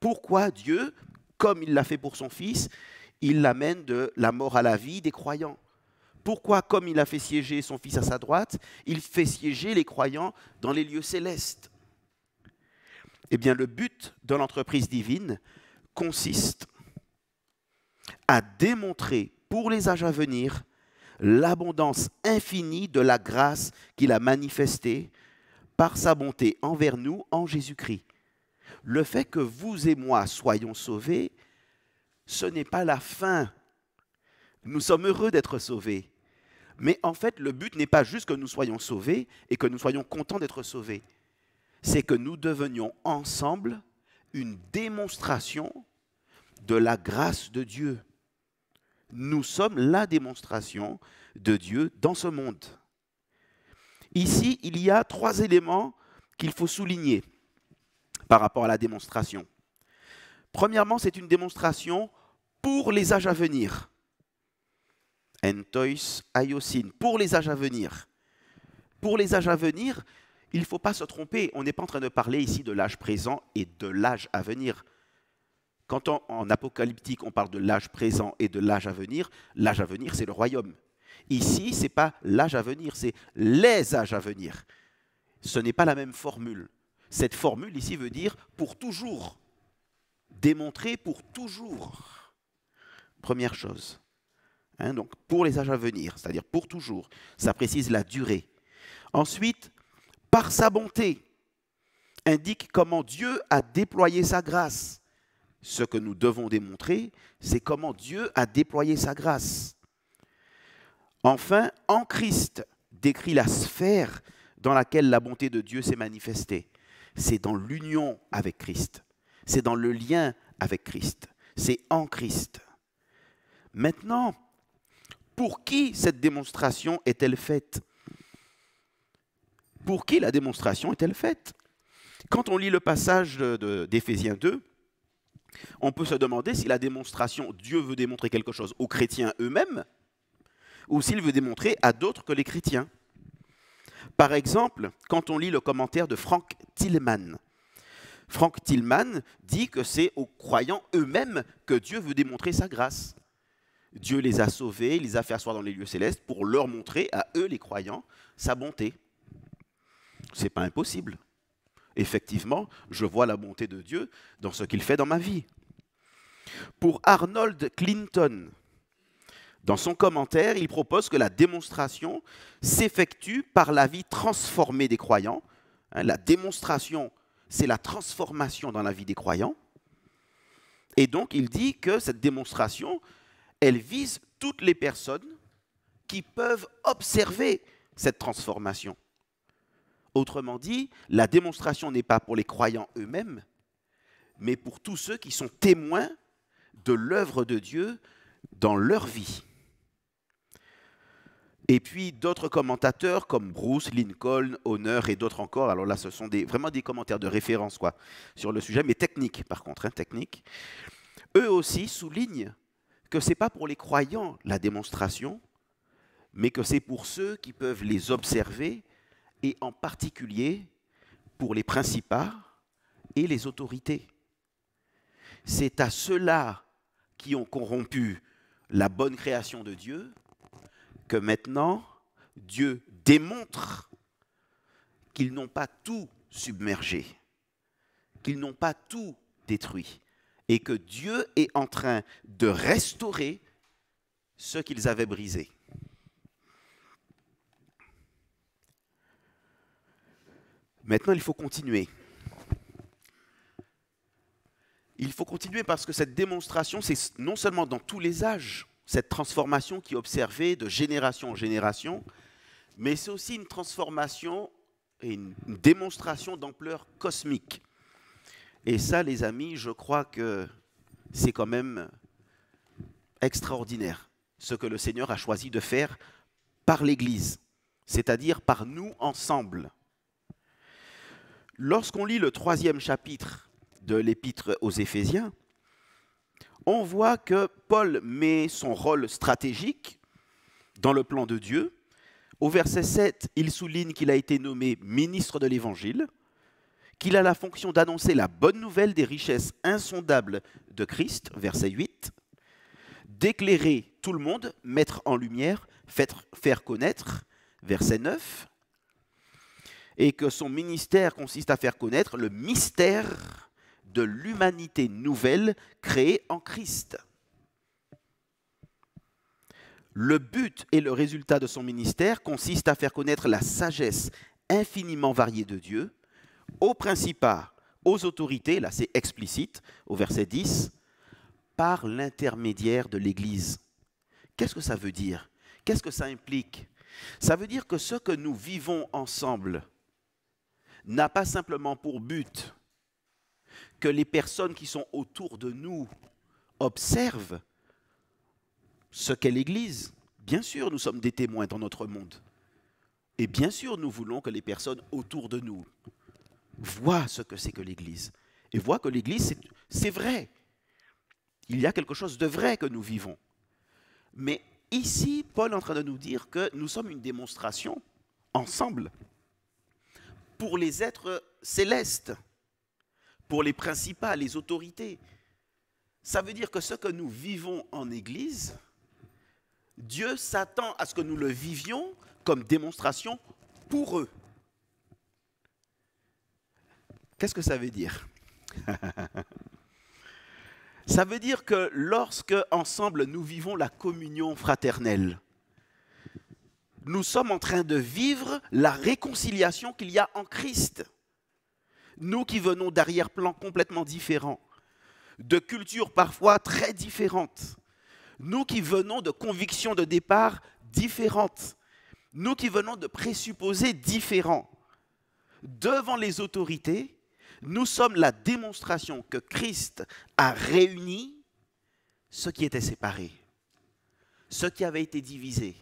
Pourquoi Dieu, comme il l'a fait pour son Fils, il l'amène de la mort à la vie des croyants? Pourquoi, comme il a fait siéger son Fils à sa droite, il fait siéger les croyants dans les lieux célestes? Eh bien, le but de l'entreprise divine consiste à démontrer pour les âges à venir l'abondance infinie de la grâce qu'il a manifestée par sa bonté envers nous en Jésus-Christ. Le fait que vous et moi soyons sauvés, ce n'est pas la fin. Nous sommes heureux d'être sauvés. Mais en fait, le but n'est pas juste que nous soyons sauvés et que nous soyons contents d'être sauvés. C'est que nous devenions ensemble une démonstration de la grâce de Dieu. Nous sommes la démonstration de Dieu dans ce monde. Ici, il y a 3 éléments qu'il faut souligner par rapport à la démonstration. Premièrement, c'est une démonstration pour les âges à venir. Entois aiosin, pour les âges à venir. Pour les âges à venir, il ne faut pas se tromper. On n'est pas en train de parler ici de l'âge présent et de l'âge à venir. Quand en apocalyptique, on parle de l'âge présent et de l'âge à venir, c'est le royaume. Ici, ce n'est pas l'âge à venir, c'est les âges à venir. Ce n'est pas la même formule. Cette formule ici veut dire pour toujours. Démontrer pour toujours. Première chose. Donc pour les âges à venir, c'est-à-dire pour toujours. Ça précise la durée. Ensuite, par sa bonté, indique comment Dieu a déployé sa grâce. Ce que nous devons démontrer, c'est comment Dieu a déployé sa grâce. Enfin, en Christ, décrit la sphère dans laquelle la bonté de Dieu s'est manifestée. C'est dans l'union avec Christ. C'est dans le lien avec Christ. C'est en Christ. Maintenant, pour qui cette démonstration est-elle faite? Pour qui la démonstration est-elle faite? Quand on lit le passage d'Éphésiens 2, on peut se demander si la démonstration, Dieu veut démontrer quelque chose aux chrétiens eux-mêmes, ou s'il veut démontrer à d'autres que les chrétiens. Par exemple, quand on lit le commentaire de Frank Tillman, Frank Tillman dit que c'est aux croyants eux-mêmes que Dieu veut démontrer sa grâce. Dieu les a sauvés, il les a fait asseoir dans les lieux célestes pour leur montrer à eux, les croyants, sa bonté. Ce n'est pas impossible. Effectivement, je vois la bonté de Dieu dans ce qu'il fait dans ma vie. Pour Arnold Clinton, dans son commentaire, il propose que la démonstration s'effectue par la vie transformée des croyants. La démonstration, c'est la transformation dans la vie des croyants. Et donc, il dit que cette démonstration, elle vise toutes les personnes qui peuvent observer cette transformation. Autrement dit, la démonstration n'est pas pour les croyants eux-mêmes, mais pour tous ceux qui sont témoins de l'œuvre de Dieu dans leur vie. Et puis d'autres commentateurs comme Bruce, Lincoln, Honor et d'autres encore, alors là ce sont vraiment des commentaires de référence sur le sujet, mais techniques par contre, techniques. Eux aussi soulignent que ce n'est pas pour les croyants la démonstration, mais que c'est pour ceux qui peuvent les observer, et en particulier pour les principats et les autorités. C'est à ceux-là qui ont corrompu la bonne création de Dieu que maintenant Dieu démontre qu'ils n'ont pas tout submergé, qu'ils n'ont pas tout détruit, et que Dieu est en train de restaurer ce qu'ils avaient brisé. Maintenant, il faut continuer. Il faut continuer parce que cette démonstration, c'est non seulement dans tous les âges, cette transformation qui est observée de génération en génération, mais c'est aussi une transformation et une démonstration d'ampleur cosmique. Et ça, les amis, je crois que c'est quand même extraordinaire, ce que le Seigneur a choisi de faire par l'Église, c'est-à-dire par nous ensemble. Lorsqu'on lit le 3e chapitre de l'Épître aux Éphésiens, on voit que Paul met son rôle stratégique dans le plan de Dieu. Au verset 7, il souligne qu'il a été nommé ministre de l'Évangile, qu'il a la fonction d'annoncer la bonne nouvelle des richesses insondables de Christ, verset 8, d'éclairer tout le monde, mettre en lumière, faire connaître, verset 9, et que son ministère consiste à faire connaître le mystère de l'humanité nouvelle créée en Christ. Le but et le résultat de son ministère consiste à faire connaître la sagesse infiniment variée de Dieu aux principats, aux autorités, là c'est explicite, au verset 10, par l'intermédiaire de l'Église. Qu'est-ce que ça veut dire? Qu'est-ce que ça implique? Ça veut dire que ce que nous vivons ensemble n'a pas simplement pour but que les personnes qui sont autour de nous observent ce qu'est l'Église. Bien sûr, nous sommes des témoins dans notre monde. Et bien sûr, nous voulons que les personnes autour de nous voient ce que c'est que l'Église. Et voient que l'Église, c'est vrai. Il y a quelque chose de vrai que nous vivons. Mais ici, Paul est en train de nous dire que nous sommes une démonstration, ensemble, pour les êtres célestes, pour les principats, les autorités. Ça veut dire que ce que nous vivons en Église, Dieu s'attend à ce que nous le vivions comme démonstration pour eux. Qu'est-ce que ça veut dire? Ça veut dire que lorsque, ensemble, nous vivons la communion fraternelle, nous sommes en train de vivre la réconciliation qu'il y a en Christ. Nous qui venons d'arrière-plans complètement différents, de cultures parfois très différentes, nous qui venons de convictions de départ différentes, nous qui venons de présupposés différents, devant les autorités, nous sommes la démonstration que Christ a réuni ce qui était séparé, ce qui avait été divisé.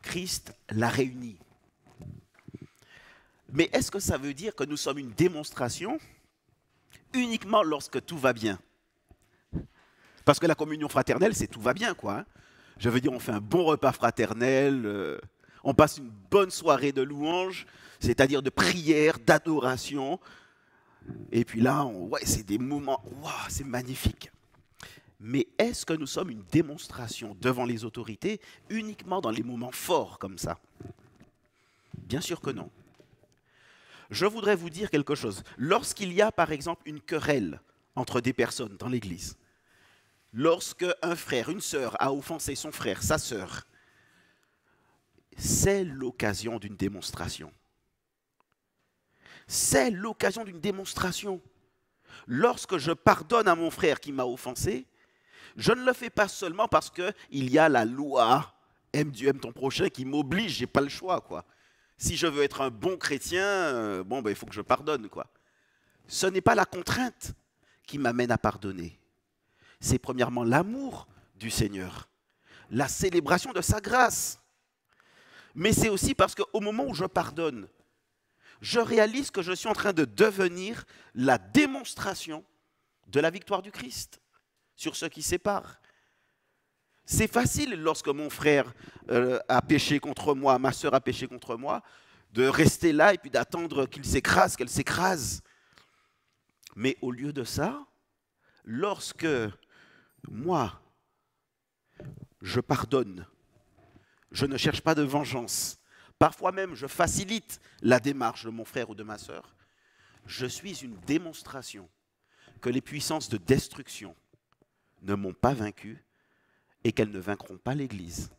Christ l'a réuni. Mais est-ce que ça veut dire que nous sommes une démonstration uniquement lorsque tout va bien? Parce que la communion fraternelle, c'est tout va bien, quoi. Je veux dire, on fait un bon repas fraternel, on passe une bonne soirée de louange, c'est-à-dire de prière, d'adoration. Et puis là, ouais, c'est des moments, wow, c'est magnifique. Mais est-ce que nous sommes une démonstration devant les autorités uniquement dans les moments forts comme ça? Bien sûr que non. Je voudrais vous dire quelque chose. Lorsqu'il y a, par exemple, une querelle entre des personnes dans l'Église, lorsque un frère, une sœur a offensé son frère, sa sœur, c'est l'occasion d'une démonstration. C'est l'occasion d'une démonstration. Lorsque je pardonne à mon frère qui m'a offensé, je ne le fais pas seulement parce qu'il y a la loi, Dieu, aime ton prochain, qui m'oblige, je n'ai pas le choix, quoi. Si je veux être un bon chrétien, il faut que je pardonne, quoi. Ce n'est pas la contrainte qui m'amène à pardonner. C'est premièrement l'amour du Seigneur, la célébration de sa grâce. Mais c'est aussi parce qu'au moment où je pardonne, je réalise que je suis en train de devenir la démonstration de la victoire du Christ sur ceux qui séparent. C'est facile lorsque mon frère a péché contre moi, ma sœur a péché contre moi, de rester là et puis d'attendre qu'il s'écrase, qu'elle s'écrase. Mais au lieu de ça, lorsque moi, je pardonne, je ne cherche pas de vengeance, parfois même je facilite la démarche de mon frère ou de ma sœur, je suis une démonstration que les puissances de destruction ne m'ont pas vaincu et qu'elles ne vaincront pas l'Église.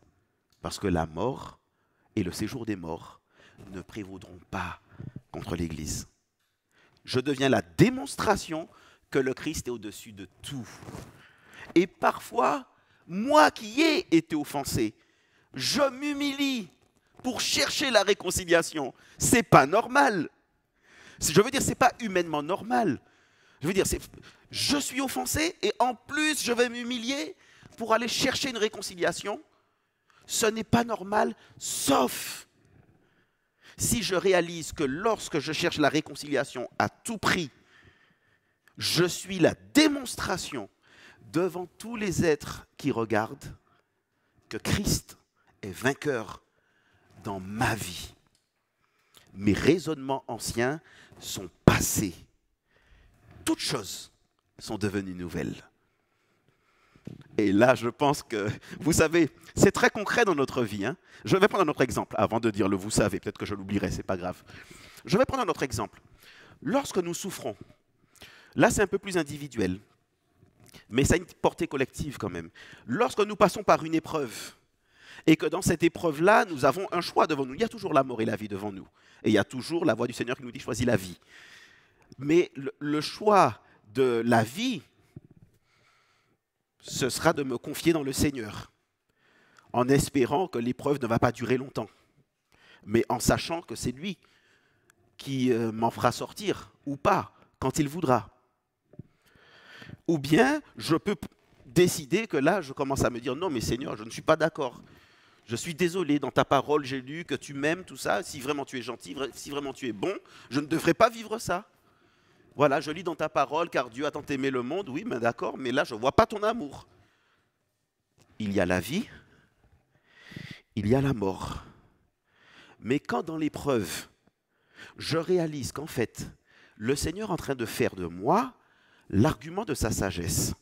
Parce que la mort et le séjour des morts ne prévaudront pas contre l'Église. Je deviens la démonstration que le Christ est au-dessus de tout. Et parfois, moi qui ai été offensé, je m'humilie pour chercher la réconciliation. C'est pas normal. Je veux dire, c'est pas humainement normal. Je veux dire, je suis offensé et en plus, je vais m'humilier pour aller chercher une réconciliation. Ce n'est pas normal, sauf si je réalise que lorsque je cherche la réconciliation à tout prix, je suis la démonstration devant tous les êtres qui regardent que Christ est vainqueur dans ma vie. Mes raisonnements anciens sont passés. Toutes choses sont devenues nouvelles. Et là, je pense que, vous savez, c'est très concret dans notre vie. Hein. Je vais prendre un autre exemple, avant de dire le vous savez, peut-être que je l'oublierai, c'est pas grave. Je vais prendre un autre exemple. Lorsque nous souffrons, là c'est un peu plus individuel, mais ça a une portée collective quand même. Lorsque nous passons par une épreuve, et que dans cette épreuve-là, nous avons un choix devant nous. Il y a toujours la mort et la vie devant nous. Et il y a toujours la voix du Seigneur qui nous dit « choisis la vie ». Mais le choix de la vie, ce sera de me confier dans le Seigneur, en espérant que l'épreuve ne va pas durer longtemps, mais en sachant que c'est lui qui m'en fera sortir, ou pas, quand il voudra. Ou bien, je peux décider que là, je commence à me dire « non, mais Seigneur, je ne suis pas d'accord. Je suis désolé, dans ta parole, j'ai lu que tu m'aimes, tout ça. Si vraiment tu es gentil, si vraiment tu es bon, je ne devrais pas vivre ça. Voilà, je lis dans ta parole, car Dieu a tant aimé le monde. Oui, mais d'accord, mais là, je ne vois pas ton amour. Il y a la vie, il y a la mort. Mais quand dans l'épreuve, je réalise qu'en fait, le Seigneur est en train de faire de moi l'argument de sa sagesse,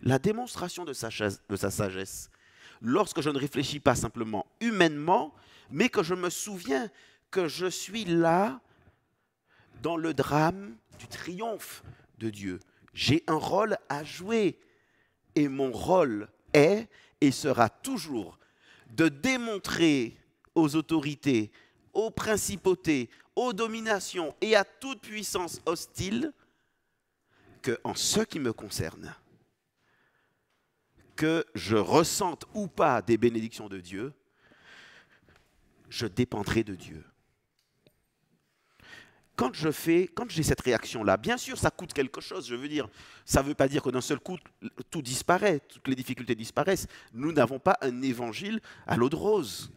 la démonstration de sa sagesse, lorsque je ne réfléchis pas simplement humainement, mais que je me souviens que je suis là dans le drame du triomphe de Dieu. J'ai un rôle à jouer et mon rôle est et sera toujours de démontrer aux autorités, aux principautés, aux dominations et à toute puissance hostile que, en ce qui me concerne, que je ressente ou pas des bénédictions de Dieu, je dépendrai de Dieu. Quand j'ai cette réaction-là, bien sûr, ça coûte quelque chose, je veux dire, ça ne veut pas dire que d'un seul coup, tout disparaît, toutes les difficultés disparaissent. Nous n'avons pas un évangile à l'eau de rose.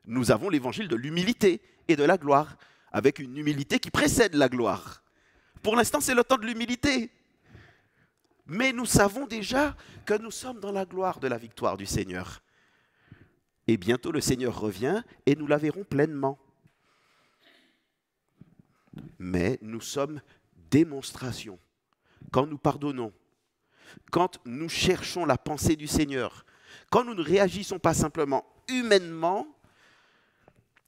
Nous avons l'évangile de l'humilité et de la gloire, avec une humilité qui précède la gloire. Pour l'instant, c'est le temps de l'humilité. Mais nous savons déjà que nous sommes dans la gloire de la victoire du Seigneur. Et bientôt, le Seigneur revient et nous la verrons pleinement. Mais nous sommes démonstration. Quand nous pardonnons, quand nous cherchons la pensée du Seigneur, quand nous ne réagissons pas simplement humainement,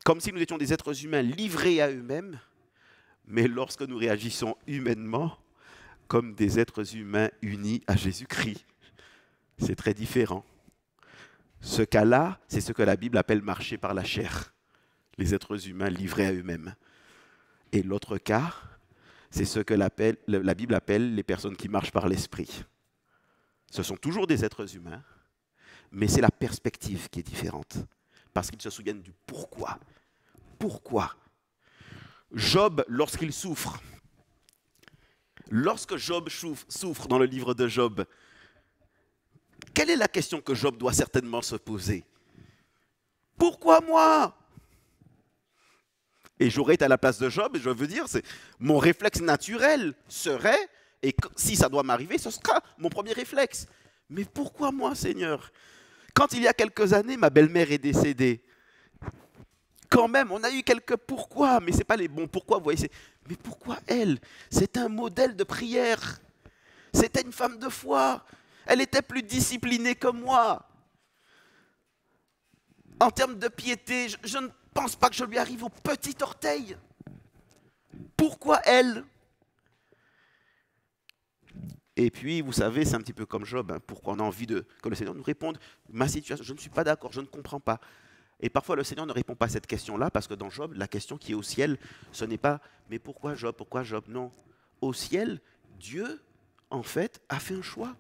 comme si nous étions des êtres humains livrés à eux-mêmes, mais lorsque nous réagissons humainement, comme des êtres humains unis à Jésus-Christ. C'est très différent. Ce cas-là, c'est ce que la Bible appelle marcher par la chair. Les êtres humains livrés à eux-mêmes. Et l'autre cas, C'est ce que la Bible appelle les personnes qui marchent par l'esprit. Ce sont toujours des êtres humains, mais c'est la perspective qui est différente. Parce qu'ils se souviennent du pourquoi. Pourquoi? Job, lorsqu'il souffre, lorsque Job souffre dans le livre de Job, quelle est la question que Job doit certainement se poser? Pourquoi moi? Et j'aurais été à la place de Job, et je veux dire, mon réflexe naturel serait, et si ça doit m'arriver, ce sera mon premier réflexe. Mais pourquoi moi, Seigneur? Quand il y a quelques années, ma belle-mère est décédée. Quand même, on a eu quelques pourquoi, mais ce n'est pas les bons pourquoi, vous voyez. Mais pourquoi elle? C'est un modèle de prière. C'était une femme de foi. Elle était plus disciplinée que moi. En termes de piété, je ne pense pas que je lui arrive au petit orteil. Pourquoi elle? Et puis, vous savez, c'est un petit peu comme Job. Pourquoi on a envie que le Seigneur nous réponde? Ma situation, je ne suis pas d'accord, je ne comprends pas. Et parfois, le Seigneur ne répond pas à cette question-là, parce que dans Job, la question qui est au ciel, ce n'est pas « mais pourquoi Job? Pourquoi Job ?» Non. Au ciel, Dieu, en fait, a fait un choix.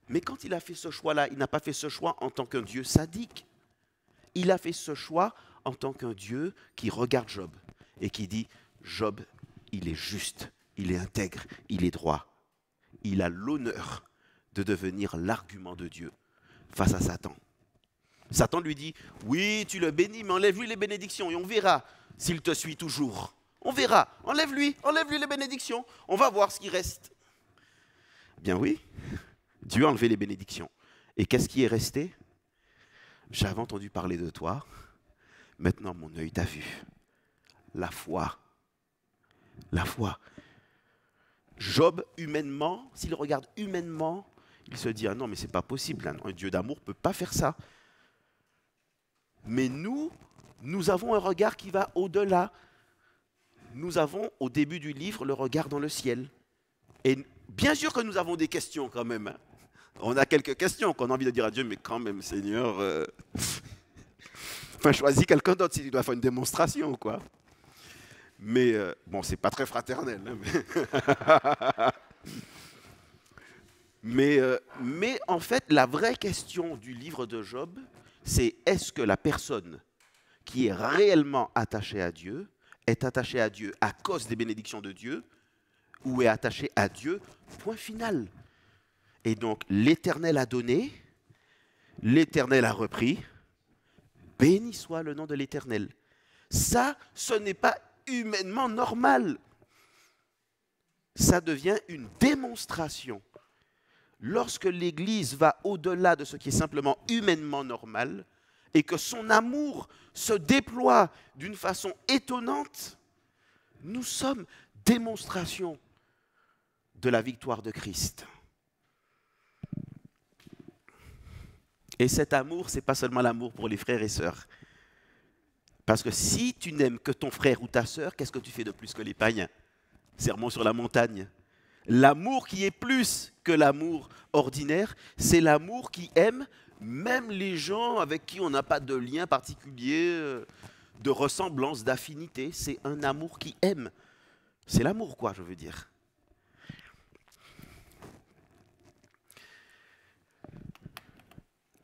Mais quand il a fait ce choix-là, il n'a pas fait ce choix en tant qu'un Dieu sadique. Il a fait ce choix en tant qu'un Dieu qui regarde Job et qui dit « Job, il est juste, il est intègre, il est droit. Il a l'honneur de devenir l'argument de Dieu face à Satan. » Satan lui dit « Oui, tu le bénis, mais enlève-lui les bénédictions et on verra s'il te suit toujours. On verra, enlève-lui les bénédictions, on va voir ce qui reste. » Bien oui, Dieu a enlevé les bénédictions. Et qu'est-ce qui est resté? J'avais entendu parler de toi, maintenant mon œil t'a vu. La foi. La foi. Job, humainement, s'il regarde humainement, il se dit « Ah non, mais c'est pas possible, un Dieu d'amour ne peut pas faire ça. » Mais nous avons un regard qui va au-delà. Nous avons, au début du livre, le regard dans le ciel. Et bien sûr que nous avons des questions quand même. On a quelques questions qu'on a envie de dire à Dieu, mais quand même, Seigneur, enfin, choisis quelqu'un d'autre si tu dois faire une démonstration, quoi. Mais, bon, c'est pas très fraternel. Hein, mais en fait, la vraie question du livre de Job, c'est est-ce que la personne qui est réellement attachée à Dieu est attachée à Dieu à cause des bénédictions de Dieu ou est attachée à Dieu, point final. Et donc, l'Éternel a donné, l'Éternel a repris, béni soit le nom de l'Éternel. Ça, ce n'est pas humainement normal. Ça devient une démonstration. Lorsque l'Église va au-delà de ce qui est simplement humainement normal et que son amour se déploie d'une façon étonnante, nous sommes démonstration de la victoire de Christ. Et cet amour, ce n'est pas seulement l'amour pour les frères et sœurs. Parce que si tu n'aimes que ton frère ou ta sœur, qu'est-ce que tu fais de plus que les païens? Sermon sur la montagne. L'amour qui est plus que l'amour ordinaire, c'est l'amour qui aime même les gens avec qui on n'a pas de lien particulier, de ressemblance, d'affinité. C'est un amour qui aime. C'est l'amour, quoi, je veux dire.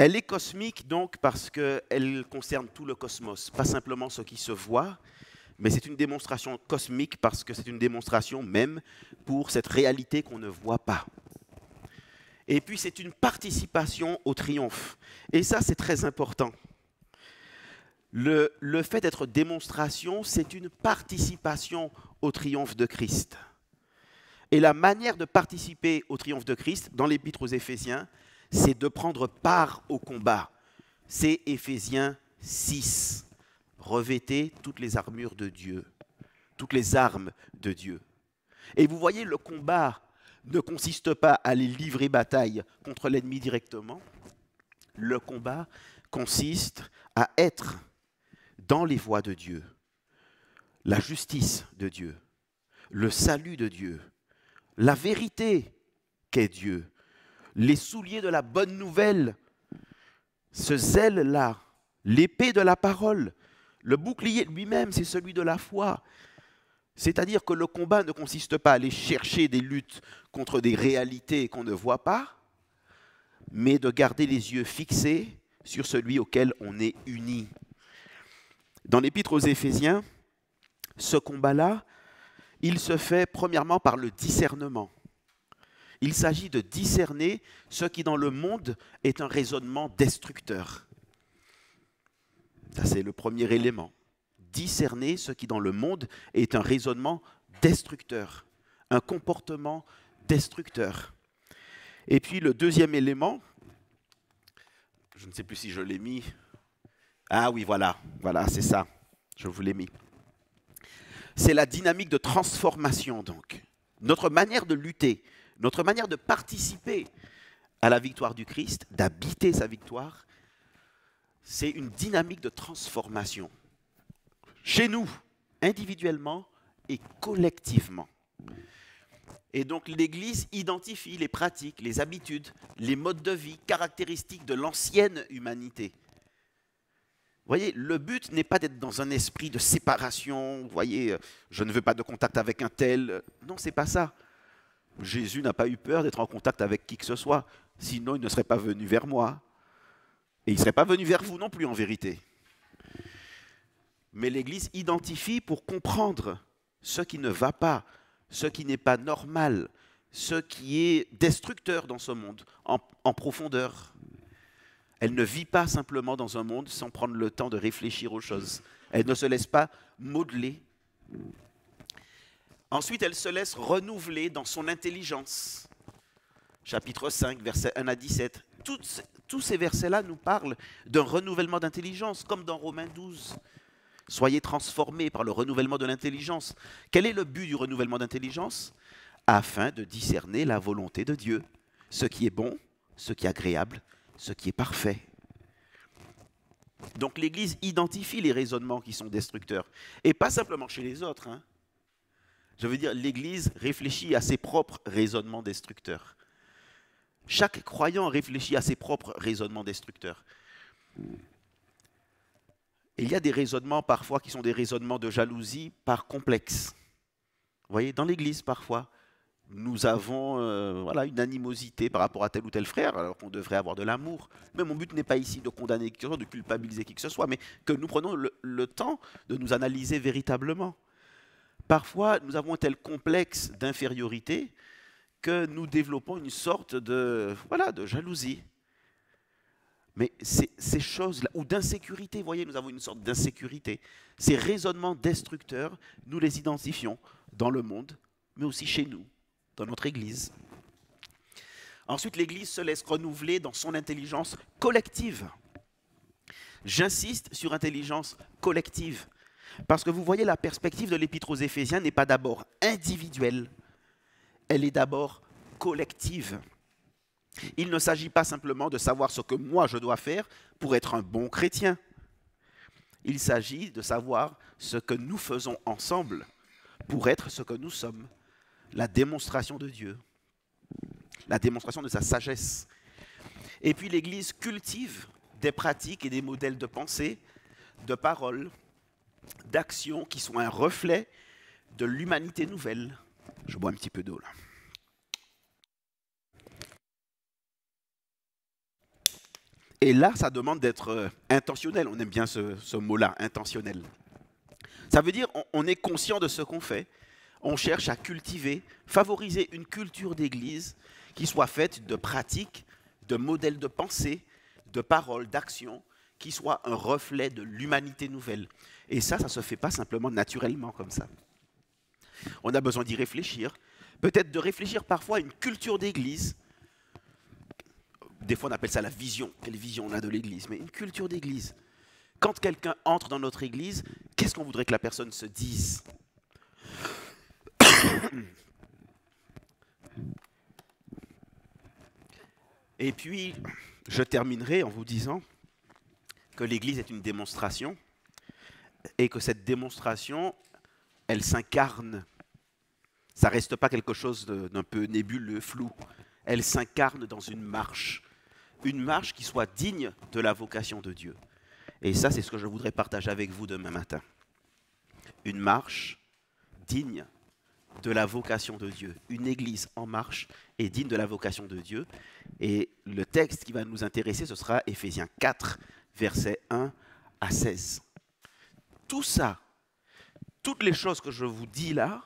Elle est cosmique donc parce qu'elle concerne tout le cosmos, pas simplement ce qui se voit, mais c'est une démonstration cosmique parce que c'est une démonstration même pour cette réalité qu'on ne voit pas. Et puis c'est une participation au triomphe. Et ça, c'est très important. Le fait d'être démonstration, c'est une participation au triomphe de Christ. Et la manière de participer au triomphe de Christ, dans l'Épître aux Éphésiens, c'est de prendre part au combat. C'est Éphésiens 6. Revêtez toutes les armures de Dieu, toutes les armes de Dieu. Et vous voyez, le combat ne consiste pas à aller livrer bataille contre l'ennemi directement. Le combat consiste à être dans les voies de Dieu, la justice de Dieu, le salut de Dieu, la vérité qu'est Dieu, les souliers de la bonne nouvelle, ce zèle-là, l'épée de la parole. Le bouclier lui-même, c'est celui de la foi. C'est-à-dire que le combat ne consiste pas à aller chercher des luttes contre des réalités qu'on ne voit pas, mais de garder les yeux fixés sur celui auquel on est uni. Dans l'Épître aux Éphésiens, ce combat-là, il se fait premièrement par le discernement. Il s'agit de discerner ce qui dans le monde est un raisonnement destructeur. Ça, c'est le premier élément. Discerner ce qui dans le monde est un raisonnement destructeur, un comportement destructeur. Et puis le deuxième élément, je ne sais plus si je l'ai mis. Ah oui, voilà, c'est ça, je vous l'ai mis. C'est la dynamique de transformation donc. Notre manière de lutter, notre manière de participer à la victoire du Christ, d'habiter sa victoire, c'est une dynamique de transformation. Chez nous, individuellement et collectivement. Et donc l'Église identifie les pratiques, les habitudes, les modes de vie caractéristiques de l'ancienne humanité. Vous voyez, le but n'est pas d'être dans un esprit de séparation. Vous voyez, je ne veux pas de contact avec un tel. Non, c'est pas ça. Jésus n'a pas eu peur d'être en contact avec qui que ce soit. Sinon, il ne serait pas venu vers moi. Et il ne serait pas venu vers vous non plus, en vérité. Mais l'Église identifie pour comprendre ce qui ne va pas, ce qui n'est pas normal, ce qui est destructeur dans ce monde, en profondeur. Elle ne vit pas simplement dans un monde sans prendre le temps de réfléchir aux choses. Elle ne se laisse pas modeler. Ensuite, elle se laisse renouveler dans son intelligence. Chapitre 5, versets 1 à 17. Tous ces versets-là nous parlent d'un renouvellement d'intelligence, comme dans Romains 12. Soyez transformés par le renouvellement de l'intelligence. Quel est le but du renouvellement d'intelligence? Afin de discerner la volonté de Dieu, ce qui est bon, ce qui est agréable, ce qui est parfait. Donc l'Église identifie les raisonnements qui sont destructeurs, et pas simplement chez les autres. Je veux dire, l'Église réfléchit à ses propres raisonnements destructeurs. Chaque croyant réfléchit à ses propres raisonnements destructeurs. Et il y a des raisonnements parfois qui sont des raisonnements de jalousie par complexe. Vous voyez, dans l'Église parfois, nous avons une animosité par rapport à tel ou tel frère, alors qu'on devrait avoir de l'amour. Mais mon but n'est pas ici de condamner qui que ce soit, de culpabiliser qui que ce soit, mais que nous prenons le temps de nous analyser véritablement. Parfois, nous avons un tel complexe d'infériorité que nous développons une sorte de jalousie. Mais ces choses-là, ou d'insécurité, vous voyez, nous avons une sorte d'insécurité. Ces raisonnements destructeurs, nous les identifions dans le monde, mais aussi chez nous, dans notre Église. Ensuite, l'Église se laisse renouveler dans son intelligence collective. J'insiste sur intelligence collective, parce que vous voyez, la perspective de l'Épître aux Éphésiens n'est pas d'abord individuelle, elle est d'abord collective. Il ne s'agit pas simplement de savoir ce que moi je dois faire pour être un bon chrétien. Il s'agit de savoir ce que nous faisons ensemble pour être ce que nous sommes. La démonstration de Dieu, la démonstration de sa sagesse. Et puis l'Église cultive des pratiques et des modèles de pensée, de paroles, d'actions qui sont un reflet de l'humanité nouvelle. Je bois un petit peu d'eau là. Et là, ça demande d'être intentionnel. On aime bien ce mot-là, intentionnel. Ça veut dire on est conscient de ce qu'on fait. On cherche à cultiver, favoriser une culture d'église qui soit faite de pratiques, de modèles de pensée, de paroles, d'actions, qui soit un reflet de l'humanité nouvelle. Et ça ne se fait pas simplement naturellement comme ça. On a besoin d'y réfléchir, peut-être de réfléchir parfois à une culture d'église. Des fois, on appelle ça la vision. Quelle vision on a de l'église? Mais une culture d'église. Quand quelqu'un entre dans notre église, qu'est-ce qu'on voudrait que la personne se dise? Et puis, je terminerai en vous disant que l'Église est une démonstration et que cette démonstration, elle s'incarne. Ça ne reste pas quelque chose d'un peu nébuleux, flou. Elle s'incarne dans une marche qui soit digne de la vocation de Dieu. Et ça, c'est ce que je voudrais partager avec vous demain matin. Une marche digne de la vocation de Dieu. Une Église en marche est digne de la vocation de Dieu. Et le texte qui va nous intéresser, ce sera Éphésiens 4, versets 1 à 16. Tout ça, toutes les choses que je vous dis là,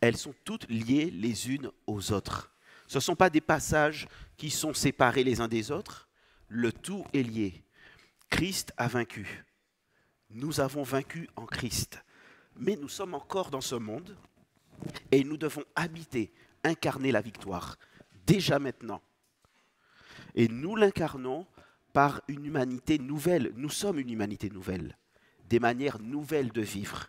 elles sont toutes liées les unes aux autres. Ce ne sont pas des passages qui sont séparés les uns des autres. Le tout est lié. Christ a vaincu. Nous avons vaincu en Christ. Mais nous sommes encore dans ce monde et nous devons habiter, incarner la victoire, déjà maintenant. Et nous l'incarnons par une humanité nouvelle. Nous sommes une humanité nouvelle. Des manières nouvelles de vivre,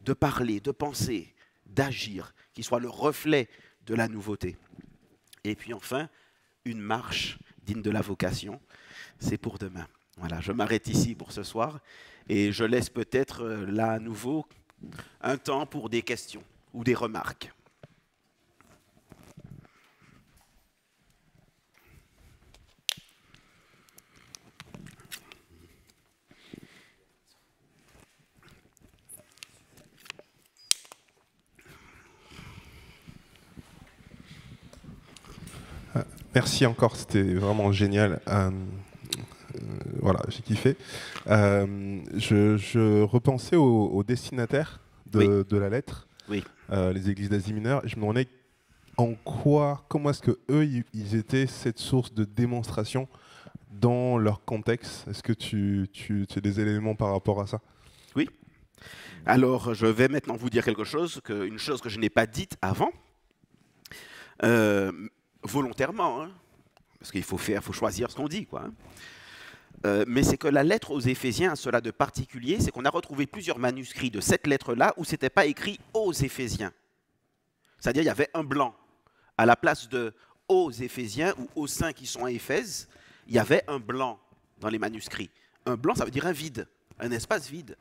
de parler, de penser, d'agir, qui soient le reflet de la nouveauté. Et puis enfin, une marche digne de la vocation, c'est pour demain. Voilà, je m'arrête ici pour ce soir et je laisse peut-être là à nouveau un temps pour des questions ou des remarques. Merci encore, c'était vraiment génial. Voilà, j'ai kiffé. Je repensais au destinataire de la lettre, Oui. Les églises d'Asie mineure. Je me demandais comment est-ce que eux ils étaient cette source de démonstration dans leur contexte. Est-ce que tu as des éléments par rapport à ça? Oui. Alors, je vais maintenant vous dire quelque chose, une chose que je n'ai pas dite avant. Volontairement, hein, parce qu'il faut choisir ce qu'on dit, quoi. Mais c'est que la lettre aux Éphésiens a cela de particulier, c'est qu'on a retrouvé plusieurs manuscrits de cette lettre-là où c'était pas écrit aux Éphésiens. C'est-à-dire il y avait un blanc. À la place de aux Éphésiens ou aux saints qui sont à Éphèse, il y avait un blanc dans les manuscrits. Un blanc, ça veut dire un vide, un espace vide.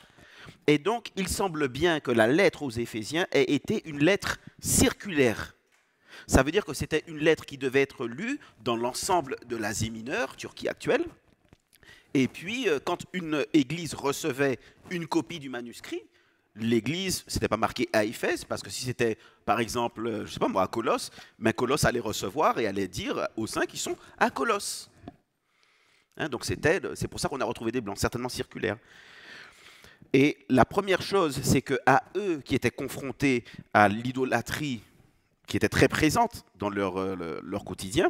Et donc, il semble bien que la lettre aux Éphésiens ait été une lettre circulaire. Ça veut dire que c'était une lettre qui devait être lue dans l'ensemble de l'Asie mineure, Turquie actuelle. Et puis, quand une église recevait une copie du manuscrit, l'église, ce n'était pas marqué à Éphèse, parce que si c'était, par exemple, je ne sais pas moi, à Colosse, mais Colosse allait recevoir et allait dire aux saints qui sont à Colosse. Hein, donc c'est pour ça qu'on a retrouvé des blancs, certainement circulaires. Et la première chose, c'est qu'à eux qui étaient confrontés à l'idolâtrie, qui était très présente dans leur quotidien.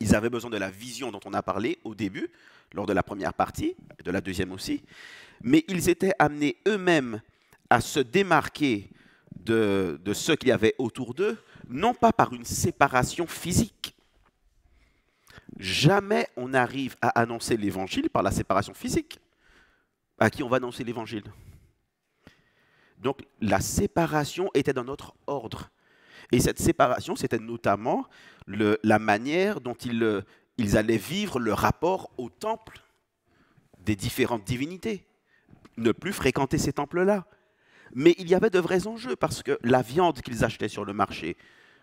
Ils avaient besoin de la vision dont on a parlé au début, lors de la première partie, et de la deuxième aussi. Mais ils étaient amenés eux-mêmes à se démarquer de ceux qu'il y avait autour d'eux, non pas par une séparation physique. Jamais on n'arrive à annoncer l'évangile par la séparation physique. À qui on va annoncer l'évangile? Donc la séparation était dans notre ordre. Et cette séparation, c'était notamment la manière dont ils allaient vivre le rapport au temple des différentes divinités. Ne plus fréquenter ces temples-là. Mais il y avait de vrais enjeux, parce que la viande qu'ils achetaient sur le marché,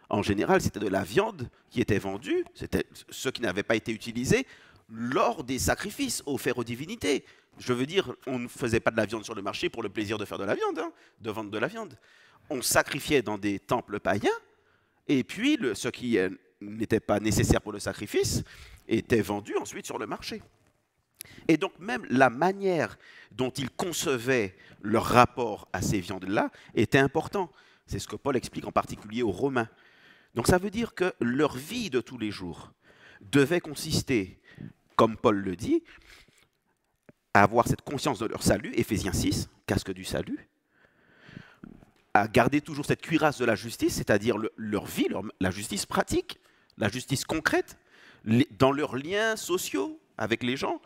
en général, c'était de la viande qui était vendue, c'était ce qui n'avait pas été utilisé lors des sacrifices offerts aux divinités. Je veux dire, on ne faisait pas de la viande sur le marché pour le plaisir de faire de la viande, hein, de vendre de la viande. On sacrifiait dans des temples païens, et puis ce qui n'était pas nécessaire pour le sacrifice était vendu ensuite sur le marché. Et donc même la manière dont ils concevaient leur rapport à ces viandes-là était important. C'est ce que Paul explique en particulier aux Romains. Donc ça veut dire que leur vie de tous les jours devait consister, comme Paul le dit, à avoir cette conscience de leur salut, Éphésiens 6, casque du salut, à garder toujours cette cuirasse de la justice, c'est-à-dire leur vie, la justice pratique, la justice concrète, dans leurs liens sociaux avec les gens.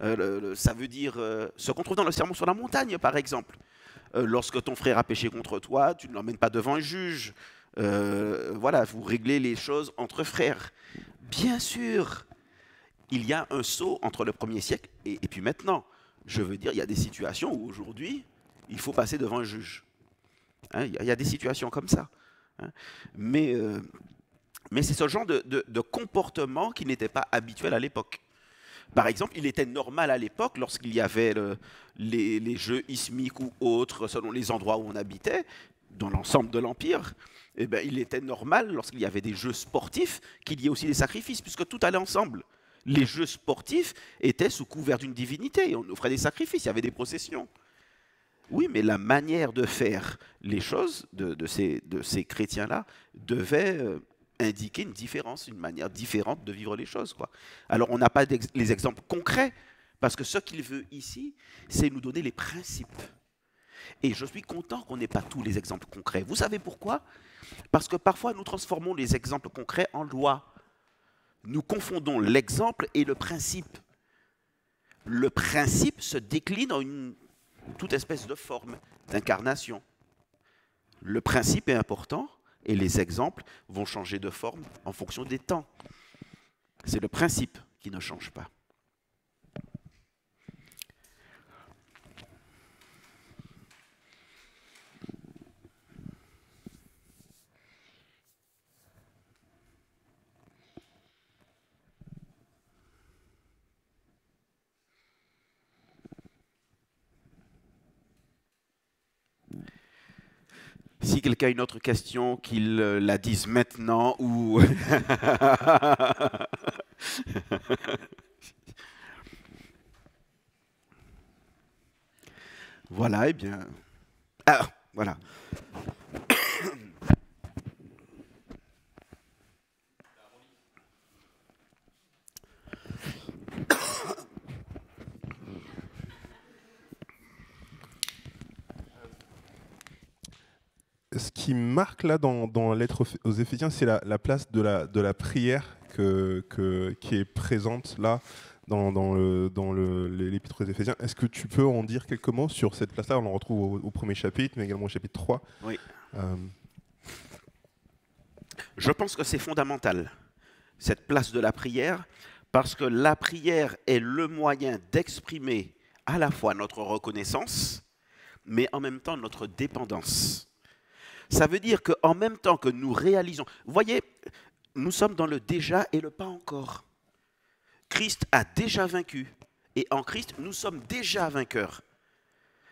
Ça veut dire ce qu'on trouve dans le sermon sur la montagne, par exemple. Lorsque ton frère a péché contre toi, tu ne l'emmènes pas devant un juge. Voilà, vous réglez les choses entre frères. Bien sûr, il y a un saut entre le premier siècle et puis maintenant. Je veux dire, il y a des situations où aujourd'hui, il faut passer devant un juge. Hein, il y a des situations comme ça. Hein. Mais c'est ce genre de comportement qui n'était pas habituel à l'époque. Par exemple, il était normal à l'époque, lorsqu'il y avait les jeux ismiques ou autres, selon les endroits où on habitait, dans l'ensemble de l'Empire, eh ben, il était normal, lorsqu'il y avait des jeux sportifs, qu'il y ait aussi des sacrifices, puisque tout allait ensemble. Les jeux sportifs étaient sous couvert d'une divinité, on offrait des sacrifices, il y avait des processions. Oui, mais la manière de faire les choses de ces chrétiens-là devait indiquer une différence, une manière différente de vivre les choses, quoi. Alors, on n'a pas les exemples concrets, parce que ce qu'il veut ici, c'est nous donner les principes. Et je suis content qu'on n'ait pas tous les exemples concrets. Vous savez pourquoi? Parce que parfois, nous transformons les exemples concrets en loi. Nous confondons l'exemple et le principe. Le principe se décline en toute espèce de forme, d'incarnation. Le principe est important et les exemples vont changer de forme en fonction des temps. C'est le principe qui ne change pas. Si quelqu'un a une autre question, qu'il la dise maintenant ou... Voilà, eh bien... Ah, voilà. Ce qui marque là dans la lettre aux Éphésiens, c'est la place de la prière qui est présente là dans l'épître aux Éphésiens. Est-ce que tu peux en dire quelques mots sur cette place-là? On en retrouve au premier chapitre, mais également au chapitre 3. Oui. Je pense que c'est fondamental, cette place de la prière, parce que la prière est le moyen d'exprimer à la fois notre reconnaissance, mais en même temps notre dépendance. Ça veut dire qu'en même temps que nous réalisons... Vous voyez, nous sommes dans le déjà et le pas encore. Christ a déjà vaincu. Et en Christ, nous sommes déjà vainqueurs.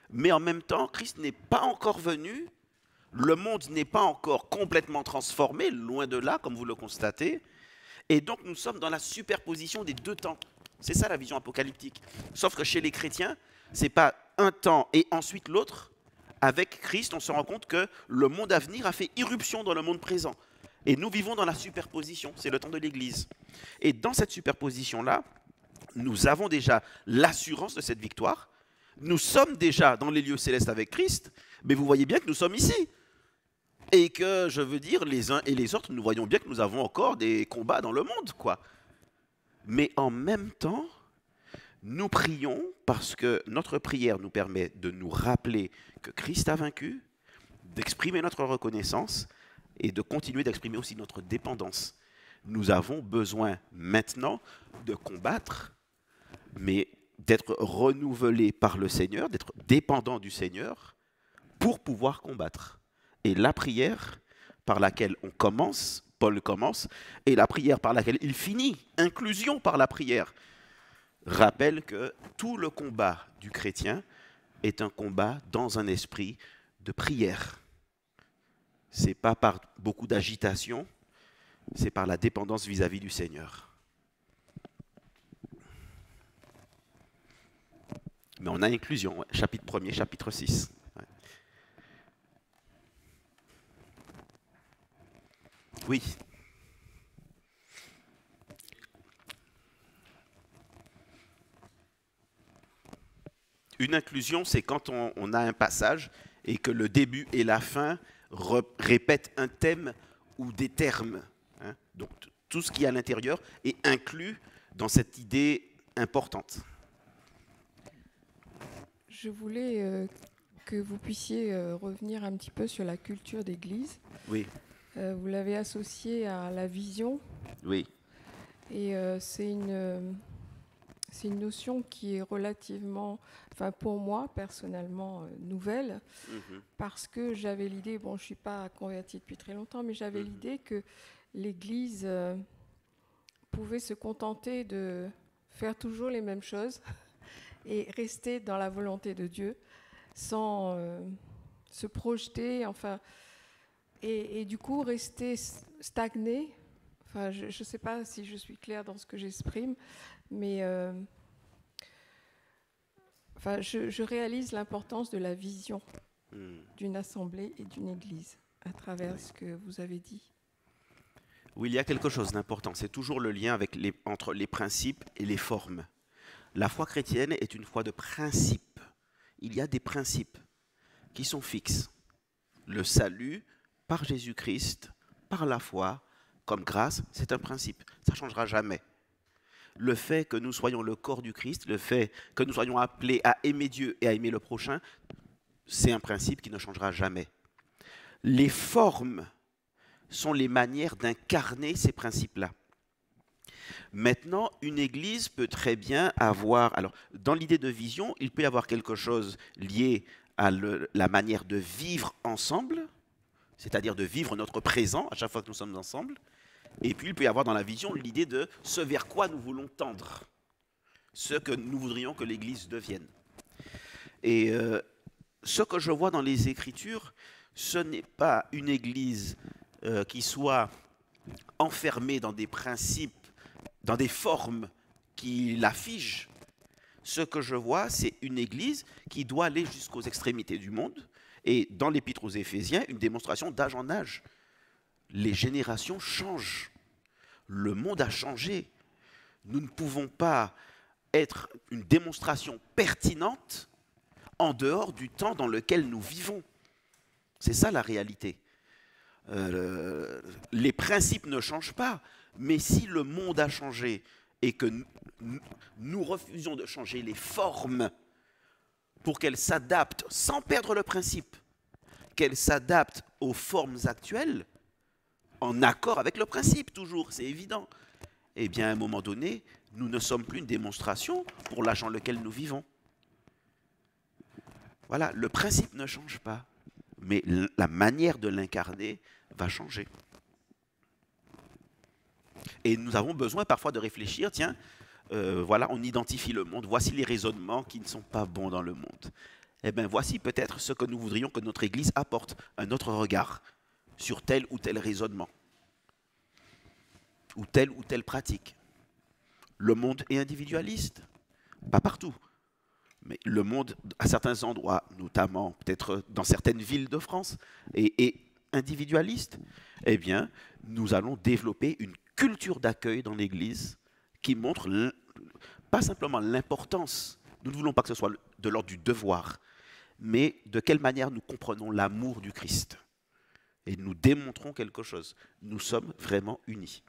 Mais en même temps, Christ n'est pas encore venu. Le monde n'est pas encore complètement transformé, loin de là, comme vous le constatez. Et donc, nous sommes dans la superposition des deux temps. C'est ça la vision apocalyptique. Sauf que chez les chrétiens, ce n'est pas un temps et ensuite l'autre. Avec Christ, on se rend compte que le monde à venir a fait irruption dans le monde présent. Et nous vivons dans la superposition, c'est le temps de l'Église. Et dans cette superposition-là, nous avons déjà l'assurance de cette victoire. Nous sommes déjà dans les lieux célestes avec Christ, mais vous voyez bien que nous sommes ici. Et que, je veux dire, les uns et les autres, nous voyons bien que nous avons encore des combats dans le monde, quoi. Mais en même temps, nous prions parce que notre prière nous permet de nous rappeler que Christ a vaincu, d'exprimer notre reconnaissance et de continuer d'exprimer aussi notre dépendance. Nous avons besoin maintenant de combattre, mais d'être renouvelés par le Seigneur, d'être dépendants du Seigneur pour pouvoir combattre. Et la prière par laquelle on commence, Paul commence, et la prière par laquelle il finit, inclusion par la prière, rappelle que tout le combat du chrétien est un combat dans un esprit de prière. Ce n'est pas par beaucoup d'agitation, c'est par la dépendance vis-à-vis du Seigneur. Mais on a inclusion, ouais. Chapitre 1er, chapitre 6. Ouais. Oui. Une inclusion, c'est quand on a un passage et que le début et la fin répètent un thème ou des termes. Hein. Donc tout ce qui est à l'intérieur est inclus dans cette idée importante. Je voulais que vous puissiez revenir un petit peu sur la culture d'église. Oui. Vous l'avez associée à la vision. Oui. Et c'est une notion qui est relativement, enfin pour moi personnellement, nouvelle, parce que j'avais l'idée, bon je ne suis pas convertie depuis très longtemps, mais j'avais l'idée que l'Église pouvait se contenter de faire toujours les mêmes choses et rester dans la volonté de Dieu sans se projeter, enfin, et du coup rester stagné. Enfin, je ne sais pas si je suis claire dans ce que j'exprime, mais enfin, je réalise l'importance de la vision d'une assemblée et d'une église à travers ce que vous avez dit. Oui, il y a quelque chose d'important, c'est toujours le lien entre les principes et les formes. La foi chrétienne est une foi de principes. Il y a des principes qui sont fixes. Le salut par Jésus-Christ, par la foi, comme grâce, c'est un principe. Ça ne changera jamais. Le fait que nous soyons le corps du Christ, le fait que nous soyons appelés à aimer Dieu et à aimer le prochain, c'est un principe qui ne changera jamais. Les formes sont les manières d'incarner ces principes-là. Maintenant, une église peut très bien avoir... Alors, dans l'idée de vision, il peut y avoir quelque chose lié à la manière de vivre ensemble, c'est-à-dire de vivre notre présent à chaque fois que nous sommes ensemble. Et puis, il peut y avoir dans la vision l'idée de ce vers quoi nous voulons tendre, ce que nous voudrions que l'Église devienne. Et ce que je vois dans les Écritures, ce n'est pas une Église qui soit enfermée dans des principes, dans des formes qui la figent. Ce que je vois, c'est une Église qui doit aller jusqu'aux extrémités du monde. Et dans l'Épître aux Éphésiens, une démonstration d'âge en âge. Les générations changent. Le monde a changé. Nous ne pouvons pas être une démonstration pertinente en dehors du temps dans lequel nous vivons. C'est ça la réalité. Les principes ne changent pas, mais si le monde a changé et que nous refusons de changer les formes pour qu'elles s'adaptent sans perdre le principe, qu'elles s'adaptent aux formes actuelles, en accord avec le principe toujours, c'est évident. Eh bien, à un moment donné, nous ne sommes plus une démonstration pour l'âge dans lequel nous vivons. Voilà, le principe ne change pas, mais la manière de l'incarner va changer. Et nous avons besoin parfois de réfléchir, tiens, voilà, on identifie le monde, voici les raisonnements qui ne sont pas bons dans le monde. Eh bien, voici peut-être ce que nous voudrions que notre Église apporte, un autre regard sur tel ou tel raisonnement, ou telle pratique. Le monde est individualiste, pas partout, mais le monde, à certains endroits, notamment peut-être dans certaines villes de France, est individualiste. Eh bien, nous allons développer une culture d'accueil dans l'Église qui montre pas simplement l'importance, nous ne voulons pas que ce soit de l'ordre du devoir, mais de quelle manière nous comprenons l'amour du Christ. Et nous démontrons quelque chose. Nous sommes vraiment unis.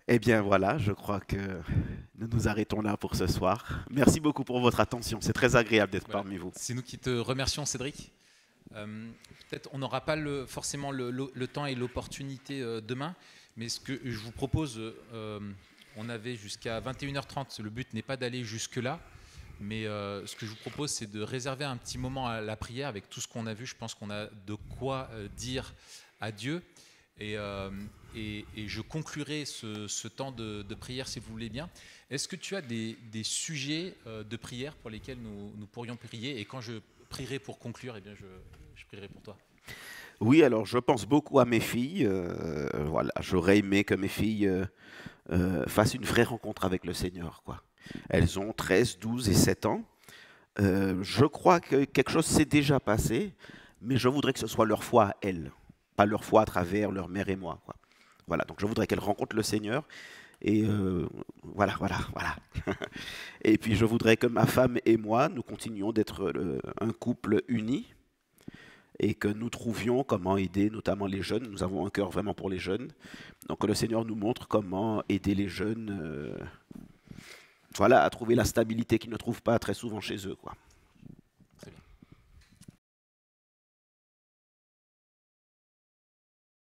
Eh bien voilà, je crois que nous nous arrêtons là pour ce soir. Merci beaucoup pour votre attention, c'est très agréable d'être parmi vous. C'est nous qui te remercions, Cédric. Peut-être on n'aura pas forcément le temps et l'opportunité demain, mais ce que je vous propose, on avait jusqu'à 21h30, le but n'est pas d'aller jusque-là, mais ce que je vous propose, c'est de réserver un petit moment à la prière avec tout ce qu'on a vu. Je pense qu'on a de quoi dire à Dieu. Et je conclurai ce temps de prière, si vous voulez bien. Est-ce que tu as des sujets de prière pour lesquels nous pourrions prier? Et quand je prierai pour conclure, eh bien je prierai pour toi. Oui, alors je pense beaucoup à mes filles. Voilà, j'aurais aimé que mes filles fassent une vraie rencontre avec le Seigneur, quoi. Elles ont 13, 12 et 7 ans. Je crois que quelque chose s'est déjà passé, mais je voudrais que ce soit leur foi à elles, pas leur foi à travers leur mère et moi, quoi. Voilà, donc je voudrais qu'elles rencontrent le Seigneur. Et voilà. Et puis je voudrais que ma femme et moi, nous continuions d'être un couple uni et que nous trouvions comment aider notamment les jeunes. Nous avons un cœur vraiment pour les jeunes. Donc que le Seigneur nous montre comment aider les jeunes voilà, à trouver la stabilité qu'ils ne trouvent pas très souvent chez eux, quoi.